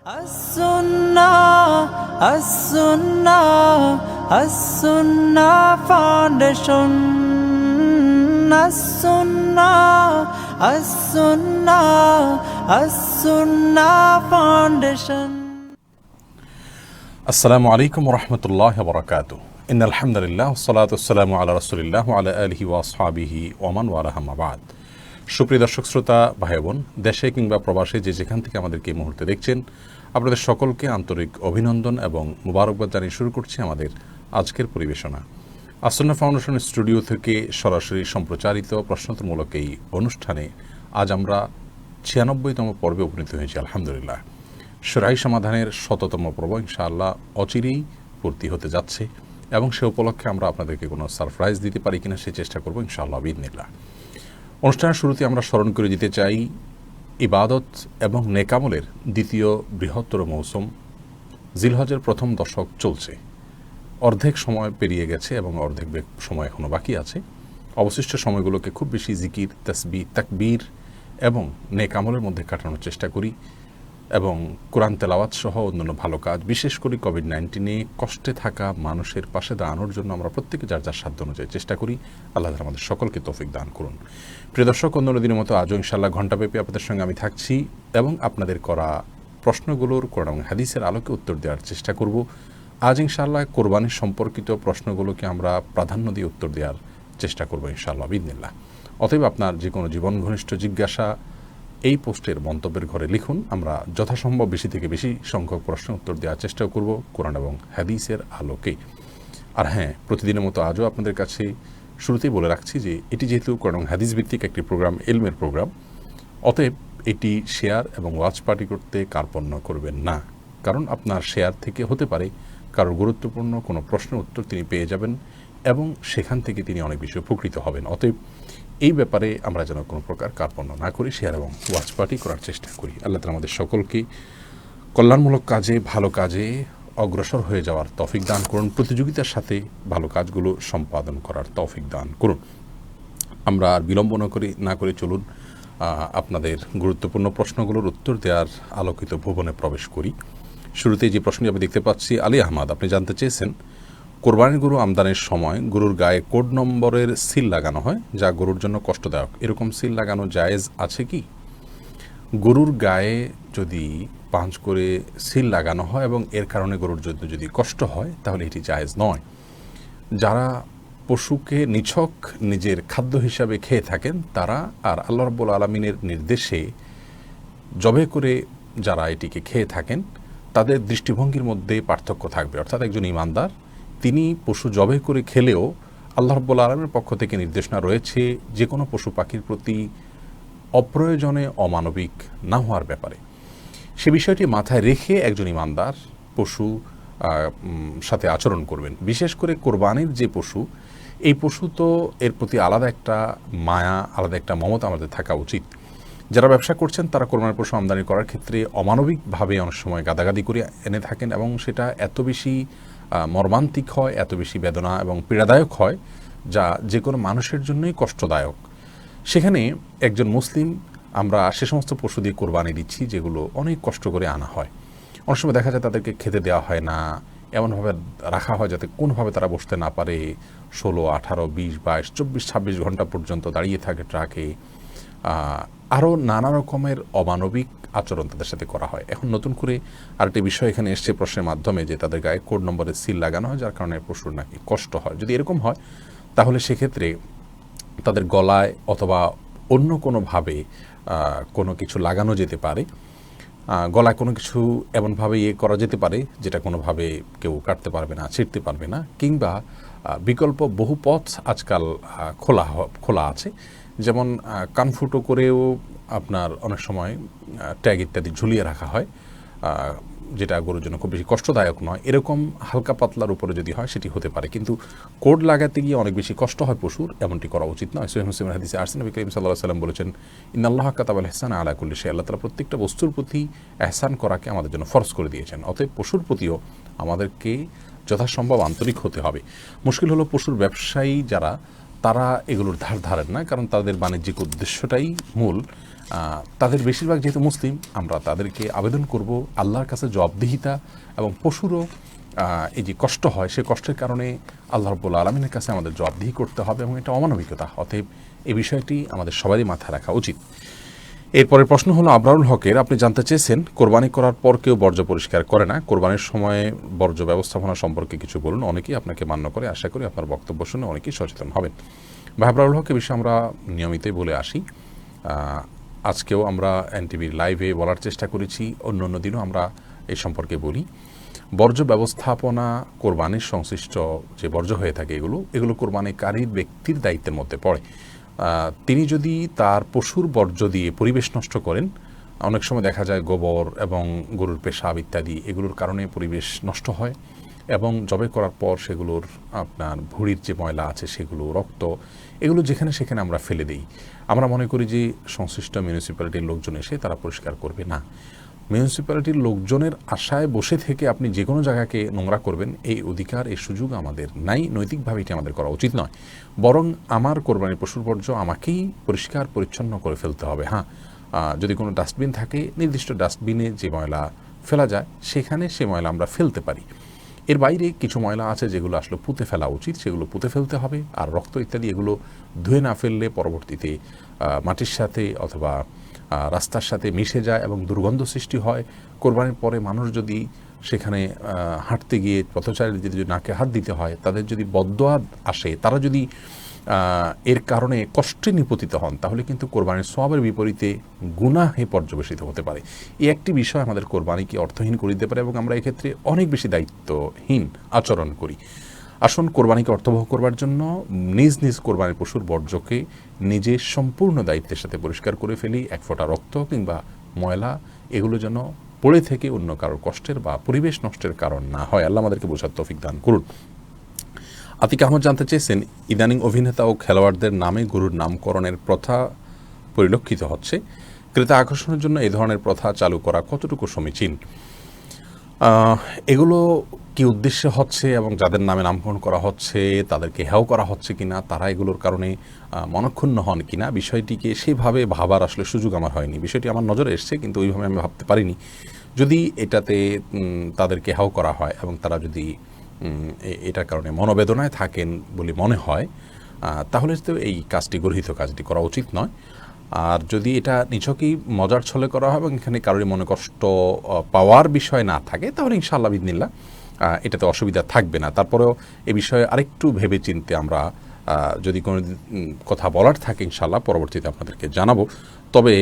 As-Sunnah, As-Sunnah, As-Sunnah Foundation. As-Sunnah, As-Sunnah, As-Sunnah Foundation. আসসালামু আলাইকুম ওরহমতুল্লাহ বরকাতুহ। ইন্নাল হামদুলিল্লাহ ওয়াসসালাতু ওয়াসসালামু আলা রাসূলিল্লাহ ওয়া আলা আলিহি ওয়া আসহাবিহি ওয়া মান ওয়ালাহু আম্মা বা'দ। সুপ্রিয় দর্শক শ্রোতা ভাই বোন, দেশে কিংবা প্রবাসে যে যেখান থেকে আমাদেরকে এই মুহূর্তে দেখছেন, আপনাদের সকলকে আন্তরিক অভিনন্দন এবং মুবারকবাদ জানিয়ে শুরু করছি আমাদের আজকের পরিবেশনা। আস-সুন্নাহ ফাউন্ডেশন স্টুডিও থেকে সরাসরি সম্প্রচারিত প্রশ্নোত্তরমূলক এই অনুষ্ঠানে আজ আমরা ৯৬তম পর্বে উপনীত হয়েছি আলহামদুলিল্লাহ। শরঈ সমাধানের ১০০তম পর্ব ইনশাআল্লাহ অচিরেই পূর্তি হতে যাচ্ছে এবং সে উপলক্ষে আমরা আপনাদেরকে কোনো সারপ্রাইজ দিতে পারি কিনা সে চেষ্টা করব ইনশাআল্লাহ বিইذনিল্লাহ। অনুষ্ঠানের শুরুতে আমরা স্মরণ করে দিতে চাই ইবাদত এবং নেকামলের দ্বিতীয় বৃহত্তর মৌসুম জিলহজের প্রথম দশক চলছে। অর্ধেক সময় পেরিয়ে গেছে এবং অর্ধেক সময় এখনও বাকি আছে। অবশিষ্ট সময়গুলোকে খুব বেশি জিকির, তাসবিহ, তাকবীর এবং নেকামলের মধ্যে কাটানোর চেষ্টা করি এবং কোরআন তেলাওয়াত সহ অন্যান্য ভালো কাজ, বিশেষ করে কোভিড-১৯ কষ্টে থাকা মানুষের পাশে দাঁড়ানোর জন্য আমরা প্রত্যেকে যার যার সাধ্য অনুযায়ী চেষ্টা করি। আল্লাহ তাআলা আমাদের সকলকে তৌফিক দান করুন। প্রিয় দর্শক, অন্যান্য দিনের মতো আজও ইনশাআল্লাহ ঘণ্টাব্যাপী আপনাদের সঙ্গে আমি থাকছি এবং আপনাদের করা প্রশ্নগুলোর কোরআন এবং হাদিসের আলোকে উত্তর দেওয়ার চেষ্টা করব। আজ ইনশাআল্লাহ কোরবানির সম্পর্কিত প্রশ্নগুলোকে আমরা প্রাধান্য দিয়ে উত্তর দেওয়ার চেষ্টা করব ইনশাআল্লাহ বিইذনিল্লাহ। অতএব আপনার যে কোনো জীবন ঘনিষ্ঠ জিজ্ঞাসা এই পোস্টের মন্তব্যের ঘরে লিখুন। আমরা যথাসম্ভব বেশি থেকে বেশি সংখ্যক প্রশ্ন উত্তর দেওয়ার চেষ্টা করব কোরআন এবং হাদিসের আলোকে। আর হ্যাঁ, প্রতিদিনের মতো আজও আপনাদের কাছে শুরুতেই বলে রাখছি যে এটি যেহেতু কোরআন এবং হাদিস ভিত্তিক একটি প্রোগ্রাম, ইলমের প্রোগ্রাম, অতএব এটি শেয়ার এবং ওয়াচ পার্টি করতে কার্পণ্য করবেন না। কারণ আপনার শেয়ার থেকে হতে পারে কারোর গুরুত্বপূর্ণ কোনো প্রশ্নের উত্তর তিনি পেয়ে যাবেন এবং সেখান থেকে তিনি অনেক বেশি উপকৃত হবেন। অতএব এই ব্যাপারে আমরা যেন কোনো প্রকার কার্পণ্য না করি, শেয়ার এবং ওয়াচ পার্টি করার চেষ্টা করি। আল্লাহ তাআলা আমাদের সকলকে কল্যাণমূলক কাজে, ভালো কাজে অগ্রসর হয়ে যাওয়ার তৌফিক দান করুন, প্রতিযোগিতার সাথে ভালো কাজগুলো সম্পাদন করার তৌফিক দান করুন। আমরা আর বিলম্ব না করে চলুন আপনাদের গুরুত্বপূর্ণ প্রশ্নগুলোর উত্তর দেওয়ার আলোকিত ভুবনে প্রবেশ করি। শুরুতেই যে প্রশ্নটি আমি দেখতে পাচ্ছি, আলী আহমদ, আপনি জানতে চেয়েছেন কোরবানির গরু আমদানির সময় গরুর গায়ে কোড নম্বরের সিল লাগানো হয় যা গরুর জন্য কষ্টদায়ক। এরকম সিল লাগানো জায়েজ আছে কি? গরুর গায়ে যদি পাঁচ করে সিল লাগানো হয় এবং এর কারণে গরুর যদি কষ্ট হয় তাহলে এটি জায়েজ নয়। যারা পশুকে নিছক নিজের খাদ্য হিসাবে খেয়ে থাকেন তারা আর আল্লাহ রাব্বুল আলামিনের নির্দেশে জবে করে যারা এটিকে খেয়ে থাকেন তাদের দৃষ্টিভঙ্গির মধ্যে পার্থক্য থাকবে। অর্থাৎ একজন ঈমানদার তিনি পশু জবে করে খেলেও আল্লাহ রাব্বুল আলামিনের পক্ষ থেকে নির্দেশনা রয়েছে যে কোনো পশু পাখির প্রতি অপ্রয়োজনে অমানবিক না হওয়ার ব্যাপারে। সে বিষয়টি মাথায় রেখে একজন ঈমানদার পশু সাথে আচরণ করবেন। বিশেষ করে কোরবানির যে পশু, এই পশু তো এর প্রতি আলাদা একটা মায়া, আলাদা একটা মমতা আমাদের থাকা উচিত। যারা ব্যবসা করছেন তারা কোরবানির পশু আমদানি করার ক্ষেত্রে অমানবিকভাবে অনেক সময় গাদাগাদি করে এনে থাকেন এবং সেটা এত বেশি মর্মান্তিক হয়, এত বেশি বেদনা এবং পীড়াদায়ক হয় যা যে কোনো মানুষের জন্যই কষ্টদায়ক। সেখানে একজন মুসলিম আমরা সে সমস্ত পশু দিয়ে কোরবানি দিচ্ছি যেগুলো অনেক কষ্ট করে আনা হয়। অনেক সময় দেখা যায় তাদেরকে খেতে দেওয়া হয় না, এমনভাবে রাখা হয় যাতে কোনোভাবে তারা বসতে না পারে। ১৬, ১৮, ২০, ২২, ২৪, ২৬ ঘন্টা পর্যন্ত দাঁড়িয়ে থাকে ট্রাকে। আরও নানা রকমের অমানবিক আচরণ তাদের সাথে করা হয়। এখন নতুন করে আরেকটি বিষয় এখানে এসছে প্রশ্নের মাধ্যমে যে তাদের গায়ে কোড নম্বরের সিল লাগানো হয় যার কারণে পশুর নাকি কষ্ট হয়। যদি এরকম হয় তাহলে সেক্ষেত্রে তাদের গলায় অথবা অন্য কোনোভাবে কোনো কিছু লাগানো যেতে পারে। গলায় কোনো কিছু এমনভাবে করা যেতে পারে যেটা কোনোভাবে কেউ কাটতে পারবে না, ছিঁড়তে পারবে না। কিংবা বিকল্প বহু পথ আজকাল খোলা আছে, যেমন কানফুটো করেও আপনার অনেক সময় ট্যাগ ইত্যাদি ঝুলিয়ে রাখা হয়, যেটা গরুর জন্য খুব বেশি কষ্টদায়ক নয়। এরকম হালকা পাতলার উপরে যদি হয় সেটি হতে পারে, কিন্তু কোড লাগাতে গিয়ে অনেক বেশি কষ্ট হয় পশুর, এমনটি করা উচিত নয়। সহিহ মুসলিমের হাদিসে আসছে নবী করিম সাল্লাল্লাহু আলাইহি ওয়াসাল্লাম বলেছেন, ইন্নাল্লাহা কাতাবাল ইহসানা আলা কুল্লি শাই। আল্লাহ তাআলা প্রত্যেকটা বস্তুর প্রতি ইহসান করাকে আমাদের জন্য ফরজ করে দিয়েছেন। অতএব পশুর প্রতিও আমাদেরকে যথাসম্ভব আন্তরিক হতে হবে। মুশকিল হলো পশুর ব্যবসায়ী যারা তারা এগুলোর ধার ধারেন না, কারণ তাদের বাণিজ্যিক উদ্দেশ্যটাই মূল। তাদের বেশিরভাগ যেহেতু মুসলিম, আমরা তাদেরকে আবেদন করব আল্লাহর কাছে জবাবদিহিতা, এবং পশুরও এই যে কষ্ট হয়, সে কষ্টের কারণে আল্লাহ রাব্বুল আলামিনের কাছে আমাদের জবাবদিহি করতে হবে, এবং এটা অমানবিকতা। অতএব এই বিষয়টি আমাদের সবারই মাথায় রাখা উচিত। এরপরের প্রশ্ন হলো আবরারুল হকের, আপনি জানতে চেয়েছেন কোরবানি করার পর কেউ বর্জ্য পরিষ্কার করে না, কোরবানির সময়ে বর্জ্য ব্যবস্থাপনা সম্পর্কে কিছু বলুন। অনেকেই আপনাকে মান্য করে, আশা করি আপনার বক্তব্য শুনে অনেকেই সচেতন হবেন। ভাই আবরারুল হকের বিষয়ে আমরা নিয়মিতই বলে আসি, আজকেও আমরা এনটিভির লাইভে বলার চেষ্টা করেছি, অন্য দিনও আমরা এই সম্পর্কে বলি। বর্জ্য ব্যবস্থাপনা কোরবানির সংশ্লিষ্ট যে বর্জ্য হয়ে থাকে এগুলো কোরবানিকারীর ব্যক্তির দায়িত্বের মধ্যে পড়ে। তিনি যদি তার পশুর বর্জ্য দিয়ে পরিবেশ নষ্ট করেন, অনেক সময় দেখা যায় গোবর এবং গরুর পেশাব ইত্যাদি এগুলোর কারণে পরিবেশ নষ্ট হয়, এবং জবাই করার পর সেগুলোর আপনার ভুঁড়ির যে ময়লা আছে সেগুলো, রক্ত, এগুলো যেখানে সেখানে আমরা ফেলে দিই। আমরা মনে করি যে সংশ্লিষ্ট মিউনিসিপ্যালিটির লোকজন এসে তারা পরিষ্কার করবে। না, মিউনিসিপ্যালিটির লোকজনের আশায় বসে থেকে আপনি যে কোনো জায়গাকে নোংরা করবেন, এই অধিকার, এই সুযোগ আমাদের নাই। নৈতিকভাবে এটি আমাদের করা উচিত নয়। বরং আমার কোরবানির পশুর বর্জ্য আমাকেই পরিষ্কার পরিচ্ছন্ন করে ফেলতে হবে। হ্যাঁ, যদি কোনো ডাস্টবিন থাকে, নির্দিষ্ট ডাস্টবিনে যে ময়লা ফেলা যায় সেখানে সে ময়লা আমরা ফেলতে পারি। এর বাইরে কিছু ময়লা আছে যেগুলো আসলে পুঁতে ফেলা উচিত, সেগুলো পুঁতে ফেলতে হবে। আর রক্ত ইত্যাদি এগুলো ধুয়ে না ফেললে পরবর্তীতে মাটির সাথে অথবা রাস্তার সাথে মিশে যায় এবং দুর্গন্ধ সৃষ্টি হয়। কোরবানির পরে মানুষ যদি সেখানে হাঁটতে গিয়ে পথচারীদের যদি নাকে হাত দিতে হয়, তাদের যদি বদদোয়া আসে, তারা যদি এর কারণে কষ্টে নিপতিত হন, তাহলে কিন্তু কোরবানির সওয়াবের বিপরীতে গুনাহে পর্যবেসিত হতে পারে। এই একটি বিষয় আমাদের কোরবানিকে অর্থহীন করে দিতে পারে, এবং আমরা এক্ষেত্রে অনেক বেশি দায়িত্বহীন আচরণ করি। আসুন, কোরবানিকে অর্থবহ করবার জন্য নিজ নিজ কোরবানির পশুর বর্জ্যকে নিজের সম্পূর্ণ দায়িত্বের সাথে পরিষ্কার করে ফেলি। এক ফোঁটা রক্ত কিংবা ময়লা এগুলো যেন পড়ে থেকে অন্য কারোর কষ্টের বা পরিবেশ নষ্টের কারণ না হয়। আল্লাহ আমাদেরকে বোঝার তৌফিক দান করুন। আতিক আহমদ জানতে চেয়েছেন, ইদানিং অভিনেতা ও খেলোয়াড়দের নামে গরুর নামকরণের প্রথা পরিলক্ষিত হচ্ছে, ক্রেতা আকর্ষণের জন্য এই ধরনের প্রথা চালু করা কতটুকু সমীচীন? এগুলো কি উদ্দেশ্যে হচ্ছে এবং যাদের নামে নামকরণ করা হচ্ছে তাদেরকে হেয় করা হচ্ছে কিনা, তারা এগুলোর কারণে মনক্ষুণ্ণ হন কিনা, বিষয়টিকে সেভাবে ভাবার আসলে সুযোগ আমার হয়নি। বিষয়টি আমার নজরে এসছে, কিন্তু ওইভাবে আমি ভাবতে পারিনি। যদি এটাতে তাদেরকে হেয় করা হয় এবং তারা যদি এটার কারণে মনোবেদনায় থাকেন বলে মনে হয়, তাহলে তো এই কাজটি গর্হিত কাজটি করা উচিত নয়। আর যদি এটা নিছকই মজার ছলে করা হয় এবং এখানে কারোরই মনে কষ্ট পাওয়ার বিষয় না থাকে, তাহলে ইনশাআল্লাহ বিদিনিল্লাহ এটাতে অসুবিধা থাকবে না। তারপরেও এ বিষয়ে আরেকটু ভেবে চিনতে আমরা যদি কোনো কথা বলার থাকে ইনশাআল্লাহ পরবর্তীতে আপনাদেরকে জানাবো। তবে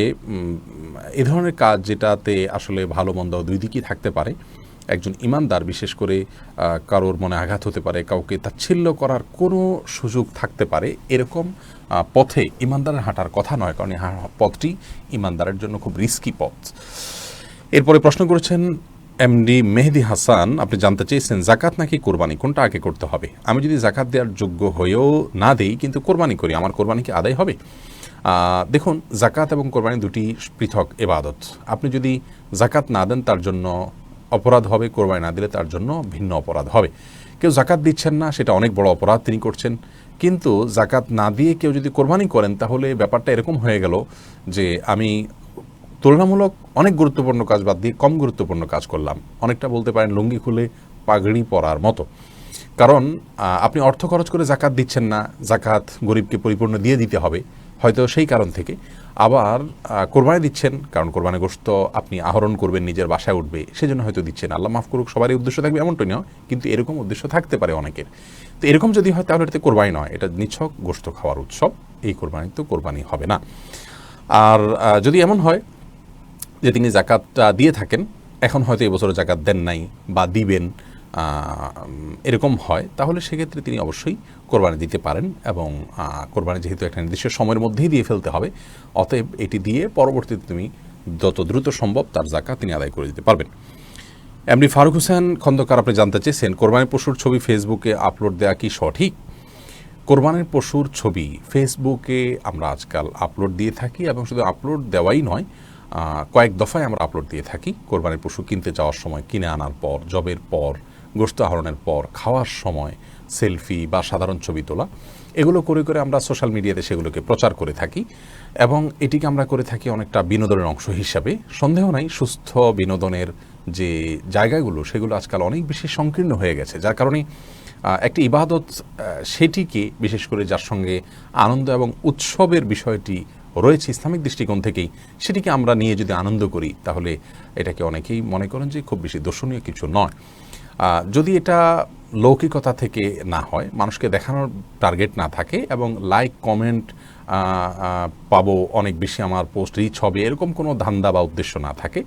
এ ধরনের কাজ যেটাতে আসলে ভালো মন্দ দুই দিকই থাকতে পারে, একজন ইমানদার বিশেষ করে কারোর মনে আঘাত হতে পারে, কাউকে তাচ্ছিল্য করার কোনো সুযোগ থাকতে পারে, এরকম পথে ইমানদারের হাঁটার কথা নয়, কারণ এই পথটি ইমানদারের জন্য খুব রিস্কি পথ। এরপরে প্রশ্ন করেছেন এমডি মেহেদি হাসান, আপনি জানতে চেয়েছেন জাকাত নাকি কোরবানি, কোনটা আগে করতে হবে? আমি যদি জাকাত দেওয়ার যোগ্য হয়েও না দেই কিন্তু কোরবানি করি, আমার কোরবানি কি আদায় হবে? দেখুন, জাকাত এবং কোরবানি দুটি পৃথক ইবাদত। আপনি যদি জাকাত না দেন তার জন্য অপরাধ হবে, কোরবানি না দিলে তার জন্য ভিন্ন অপরাধ হবে। কেউ জাকাত দিচ্ছেন না, সেটা অনেক বড় অপরাধ তিনি করছেন। কিন্তু জাকাত না দিয়ে কেউ যদি কোরবানি করেন, তাহলে ব্যাপারটা এরকম হয়ে গেল যে আমি তুলনামূলক অনেক গুরুত্বপূর্ণ কাজ বাদ দিয়ে কম গুরুত্বপূর্ণ কাজ করলাম। অনেকটা বলতে পারেন লুঙ্গি খুলে পাগড়ি পরার মতো। কারণ আপনি অর্থ খরচ করে জাকাত দিচ্ছেন না, জাকাত গরিবকে পরিপূর্ণ দিয়ে দিতে হবে হয়তো সেই কারণ থেকে। আবার কোরবানি দিচ্ছেন, কারণ কোরবানি গোশত আপনি আহরণ করবেন, নিজের বাসায় উঠবে, সেজন্য হয়তো দিচ্ছেন। আল্লাহ মাফ করুক, সবারই উদ্দেশ্য থাকবে এমনটাই নয়, কিন্তু এরকম উদ্দেশ্য থাকতে পারে অনেকের। তো এরকম যদি হয় তাহলে এটাতে কোরবানি নয়, এটা নিছক গোশত খাওয়ার উৎসব। এই কোরবানি তো কোরবানি হবে না। আর যদি এমন হয় যে তিনি জাকাতটা দিয়ে থাকেন, এখন হয়তো এবছর জাকাত দেন নাই বা দিবেন, এরকম হয়, তাহলে সেক্ষেত্রে তিনি অবশ্যই কোরবানি দিতে পারেন। এবং কোরবানি যেহেতু একটা নির্দিষ্ট সময়ের মধ্যেই দিয়ে ফেলতে হবে, অতএব এটি দিয়ে পরবর্তীতে তুমি যত দ্রুত সম্ভব তার জাকাত তিনি আদায় করে দিতে পারবেন। এমডি ফারুক হোসেন খন্দকার, আপনি জানতে চেয়েছেন কোরবানির পশুর ছবি ফেসবুকে আপলোড দেওয়া কি সঠিক? কোরবানির পশুর ছবি ফেসবুকে আমরা আজকাল আপলোড দিয়ে থাকি, এবং শুধু আপলোড দেওয়াই নয়, কয়েক দফায় আমরা আপলোড দিয়ে থাকি। কোরবানির পশু কিনতে যাওয়ার সময়, কিনে আনার পর, জবের পর, গোশত আহরণের পর, খাওয়ার সময়, সেলফি বা সাধারণ ছবি তোলা, এগুলো করে করে আমরা সোশ্যাল মিডিয়াতে সেগুলোকে প্রচার করে থাকি এবং এটিকে আমরা করে থাকি অনেকটা বিনোদনের অংশ হিসাবে। সন্দেহ নাই সুস্থ বিনোদনের যে জায়গাগুলো সেগুলো আজকাল অনেক বেশি সংকীর্ণ হয়ে গেছে, যার কারণে একটি ইবাদত সেটিকে বিশেষ করে যার সঙ্গে আনন্দ এবং উৎসবের বিষয়টি রয়েছে ইসলামিক দৃষ্টিকোণ থেকেই, সেটিকে আমরা নিয়ে যদি আনন্দ করি তাহলে এটাকে অনেকেই মনে করেন যে খুব বেশি দর্শনীয় কিছু নয়। যদি এটা লৌকিকতা থেকে না হয়, মানুষকে দেখানোর টার্গেট না থাকে এবং লাইক কমেন্ট পাবো অনেক বেশি, আমার পোস্ট রিচ হবে, এরকম কোনো ধান্দা বা উদ্দেশ্য না থাকে,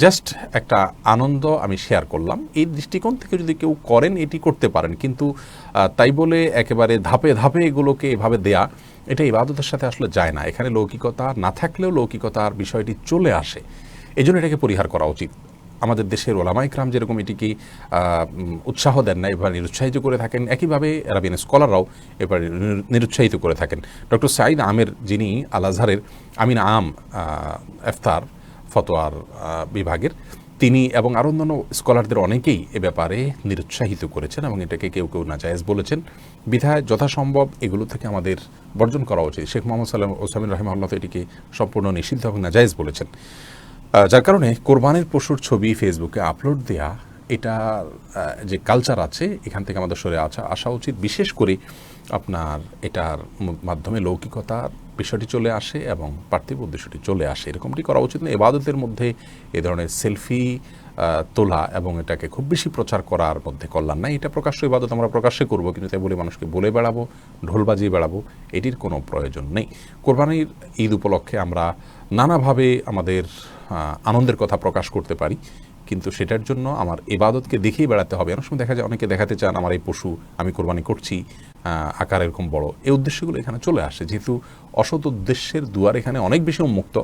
জাস্ট একটা আনন্দ আমি শেয়ার করলাম, এই দৃষ্টিকোণ থেকে যদি কেউ করেন এটি করতে পারেন। কিন্তু তাই বলে একেবারে ধাপে ধাপে এগুলোকে এভাবে দেয়া, এটা ইবাদতের সাথে আসলে যায় না। এখানে লৌকিকতা না থাকলেও লৌকিকতার বিষয়টি চলে আসে, এই জন্য এটাকে পরিহার করা উচিত। আমাদের দেশের ওলামা ইকরাম যেরকম এটিকে উৎসাহ দেন না, এবার নিরুৎসাহিত করে থাকেন, একইভাবে আরবিয়ান স্কলাররাও এবার নিরুৎসাহিত করে থাকেন। ডক্টর সাঈদ আমের, যিনি আল আজহারের আমিন আম ইফতার ফতোয়ার বিভাগের, তিনি এবং আরও অন্যান্য স্কলারদের অনেকেই এ ব্যাপারে নিরুৎসাহিত করেছেন এবং এটাকে কেউ কেউ নাজায়েজ বলেছেন। বিধায় যথাসম্ভব এগুলো থেকে আমাদের বর্জন করা উচিত। শেখ মোহাম্মদ সাল্লাম ওসামিন রাহিমাহুল্লাহ এটিকে সম্পূর্ণ নিষিদ্ধ এবং নাজায়েজ বলেছেন। যার কারণে কোরবানির পশুর ছবি ফেসবুকে আপলোড দেয়া, এটা যে কালচার আছে এখান থেকে আমাদের সরে আসা উচিত। বিশেষ করে আপনার এটার মাধ্যমে লৌকিকতার বিষয়টি চলে আসে এবং পার্থিব উদ্দেশ্যটি চলে আসে, এরকমটি করা উচিত না। ইবাদতের মধ্যে এ ধরনের সেলফি তোলা এবং এটাকে খুব বেশি প্রচার করার মধ্যে কল্যাণ নাই। এটা প্রকাশ্য ইবাদত আমরা প্রকাশ্যে করব, কিন্তু তাই বলে মানুষকে বলে বেড়াবো, ঢোল বাজিয়ে বেড়াবো, এটির কোনো প্রয়োজন নেই। কোরবানির ঈদ উপলক্ষে আমরা নানাভাবে আমাদের আনন্দের কথা প্রকাশ করতে পারি, কিন্তু সেটার জন্য আমার ইবাদতকে দেখেই বেড়াতে হবে। অনেক সময় দেখা যায় অনেকে দেখাতে চান আমার এই পশু আমি কোরবানি করছি, আকার এরকম বড়, এই উদ্দেশ্যগুলো এখানে চলে আসে। যেহেতু অসৎ উদ্দেশ্যের দুয়ার এখানে অনেক বেশি উন্মুক্ত,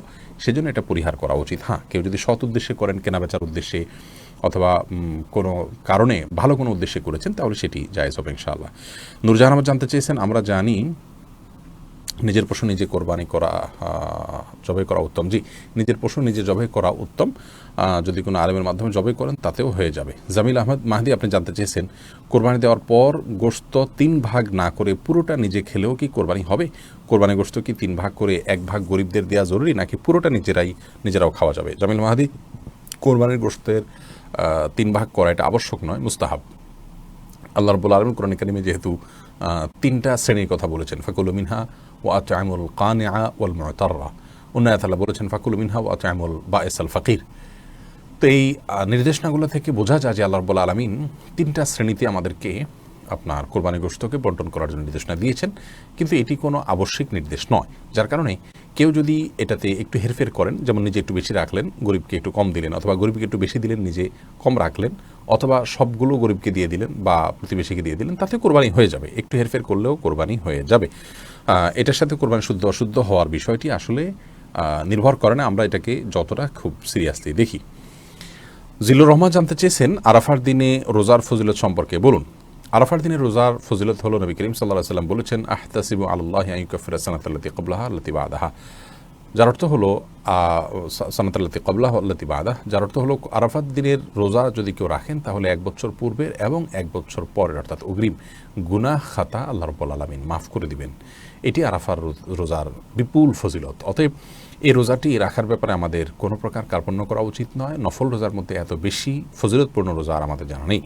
সেজন্য এটা পরিহার করা উচিত। হ্যাঁ, কেউ যদি সৎ উদ্দেশ্যে করেন, কেনাবেচার উদ্দেশ্যে অথবা কোনো কারণে ভালো কোনো উদ্দেশ্যে করেছেন, তাহলে সেটি জায়েজ হবে ইনশাআল্লাহ। নূরজাহান আহমদ জানতে চেয়েছেন, আমরা জানি নিজের পশু নিজে কোরবানি করা, জবাই করা উত্তম। জি, নিজের পশু নিজে জবাই করা উত্তম, যদি কোনো আলেমের মাধ্যমে জবাই করেন তাতেও হয়ে যাবে। জামিল আহমদ মাহদি আপনি জানতে চেয়েছেন, কোরবানি দেওয়ার পর গোশত 3 ভাগ না করে পুরোটা নিজে খেলেও কি কোরবানি হবে? কোরবানি গোশত কি 3 ভাগ করে 1 ভাগ গরিবদের দেওয়া জরুরি, নাকি পুরোটা নিজেরাও খাওয়া যাবে? জামিল মাহদি, কোরবানির গোশতের 3 ভাগ করা এটা আবশ্যক নয়, মুস্তাহাব। আল্লাহ রাব্বুল আলামিন কোরআন কারীমে যেহেতু 3টা শ্রেণীর কথা বলেছেন, ফাকুলু মিনহা ওয়া আত'আমুল কানিআ ওয়াল মু'তাররা, অন্য আয়াতে আল্লাহ বলেছেন ফাকুলু মিনহা ওয়া আত'আমুল বাঈসাল ফাকির। তো এই নির্দেশনাগুলো থেকে বোঝা যায় যে আল্লাহ রাব্বুল আলামিন 3টা শ্রেণীতে আমাদেরকে আপনার কোরবানি গোশতকে বন্টন করার জন্য নির্দেশনা দিয়েছেন, কিন্তু এটি কোনো আবশ্যিক নির্দেশ নয়। যার কারণে কেউ যদি এটাতে একটু হেরফের করেন, যেমন নিজে একটু বেশি রাখলেন, গরিবকে একটু কম দিলেন, অথবা গরিবকে একটু বেশি দিলেন, নিজে কম রাখলেন, অথবা সবগুলো গরিবকে দিয়ে দিলেন বা প্রতিবেশীকে দিয়ে দিলেন, তাতে কোরবানি হয়ে যাবে। একটু হেরফের করলেও কোরবানি হয়ে যাবে। এটার সাথে কোরবানি শুদ্ধ অশুদ্ধ হওয়ার বিষয়টি আসলে নির্ভর করে না, আমরা এটাকে যতটা খুব সিরিয়াসলি দেখি। জিল্লুর রহমান জানতে চেয়েছেন, আরাফার দিনে রোজার ফজিলত সম্পর্কে বলুন। আরাফার দিনে রোজার ফজিলত হলো, নবী করিম সাল্লাল্লাহু আলাইহি ওয়াসাল্লাম বলেছেন, আহতাসিবু আলাল্লাহি আন ইউকাফিরা সানাতাল্লাতী ক্বাবলাহা আল্লাতী বা'দাহা, যার অর্থ হলো সানাতাল্লাতী ক্বাবলাহা আল্লাতী বা'দাহা, যার অর্থ হলো আরাফাত দিনের রোজা যদি কেউ রাখেন তাহলে 1 বছর পূর্বের এবং 1 বছর পরের অর্থাৎ অগ্রিম গুনাহ খাতা আল্লাহ রাব্বুল আলামিন মাফ করে দিবেন। এটি আরাফার রোজার বিপুল ফজিলত। অতএব এই রোজাটি রাখার ব্যাপারে আমাদের কোনো প্রকার কার্পণ্য করা উচিত নয়। নফল রোজার মধ্যে এত বেশি ফজিলতপূর্ণ রোজা আর আমাদের জানা নেই।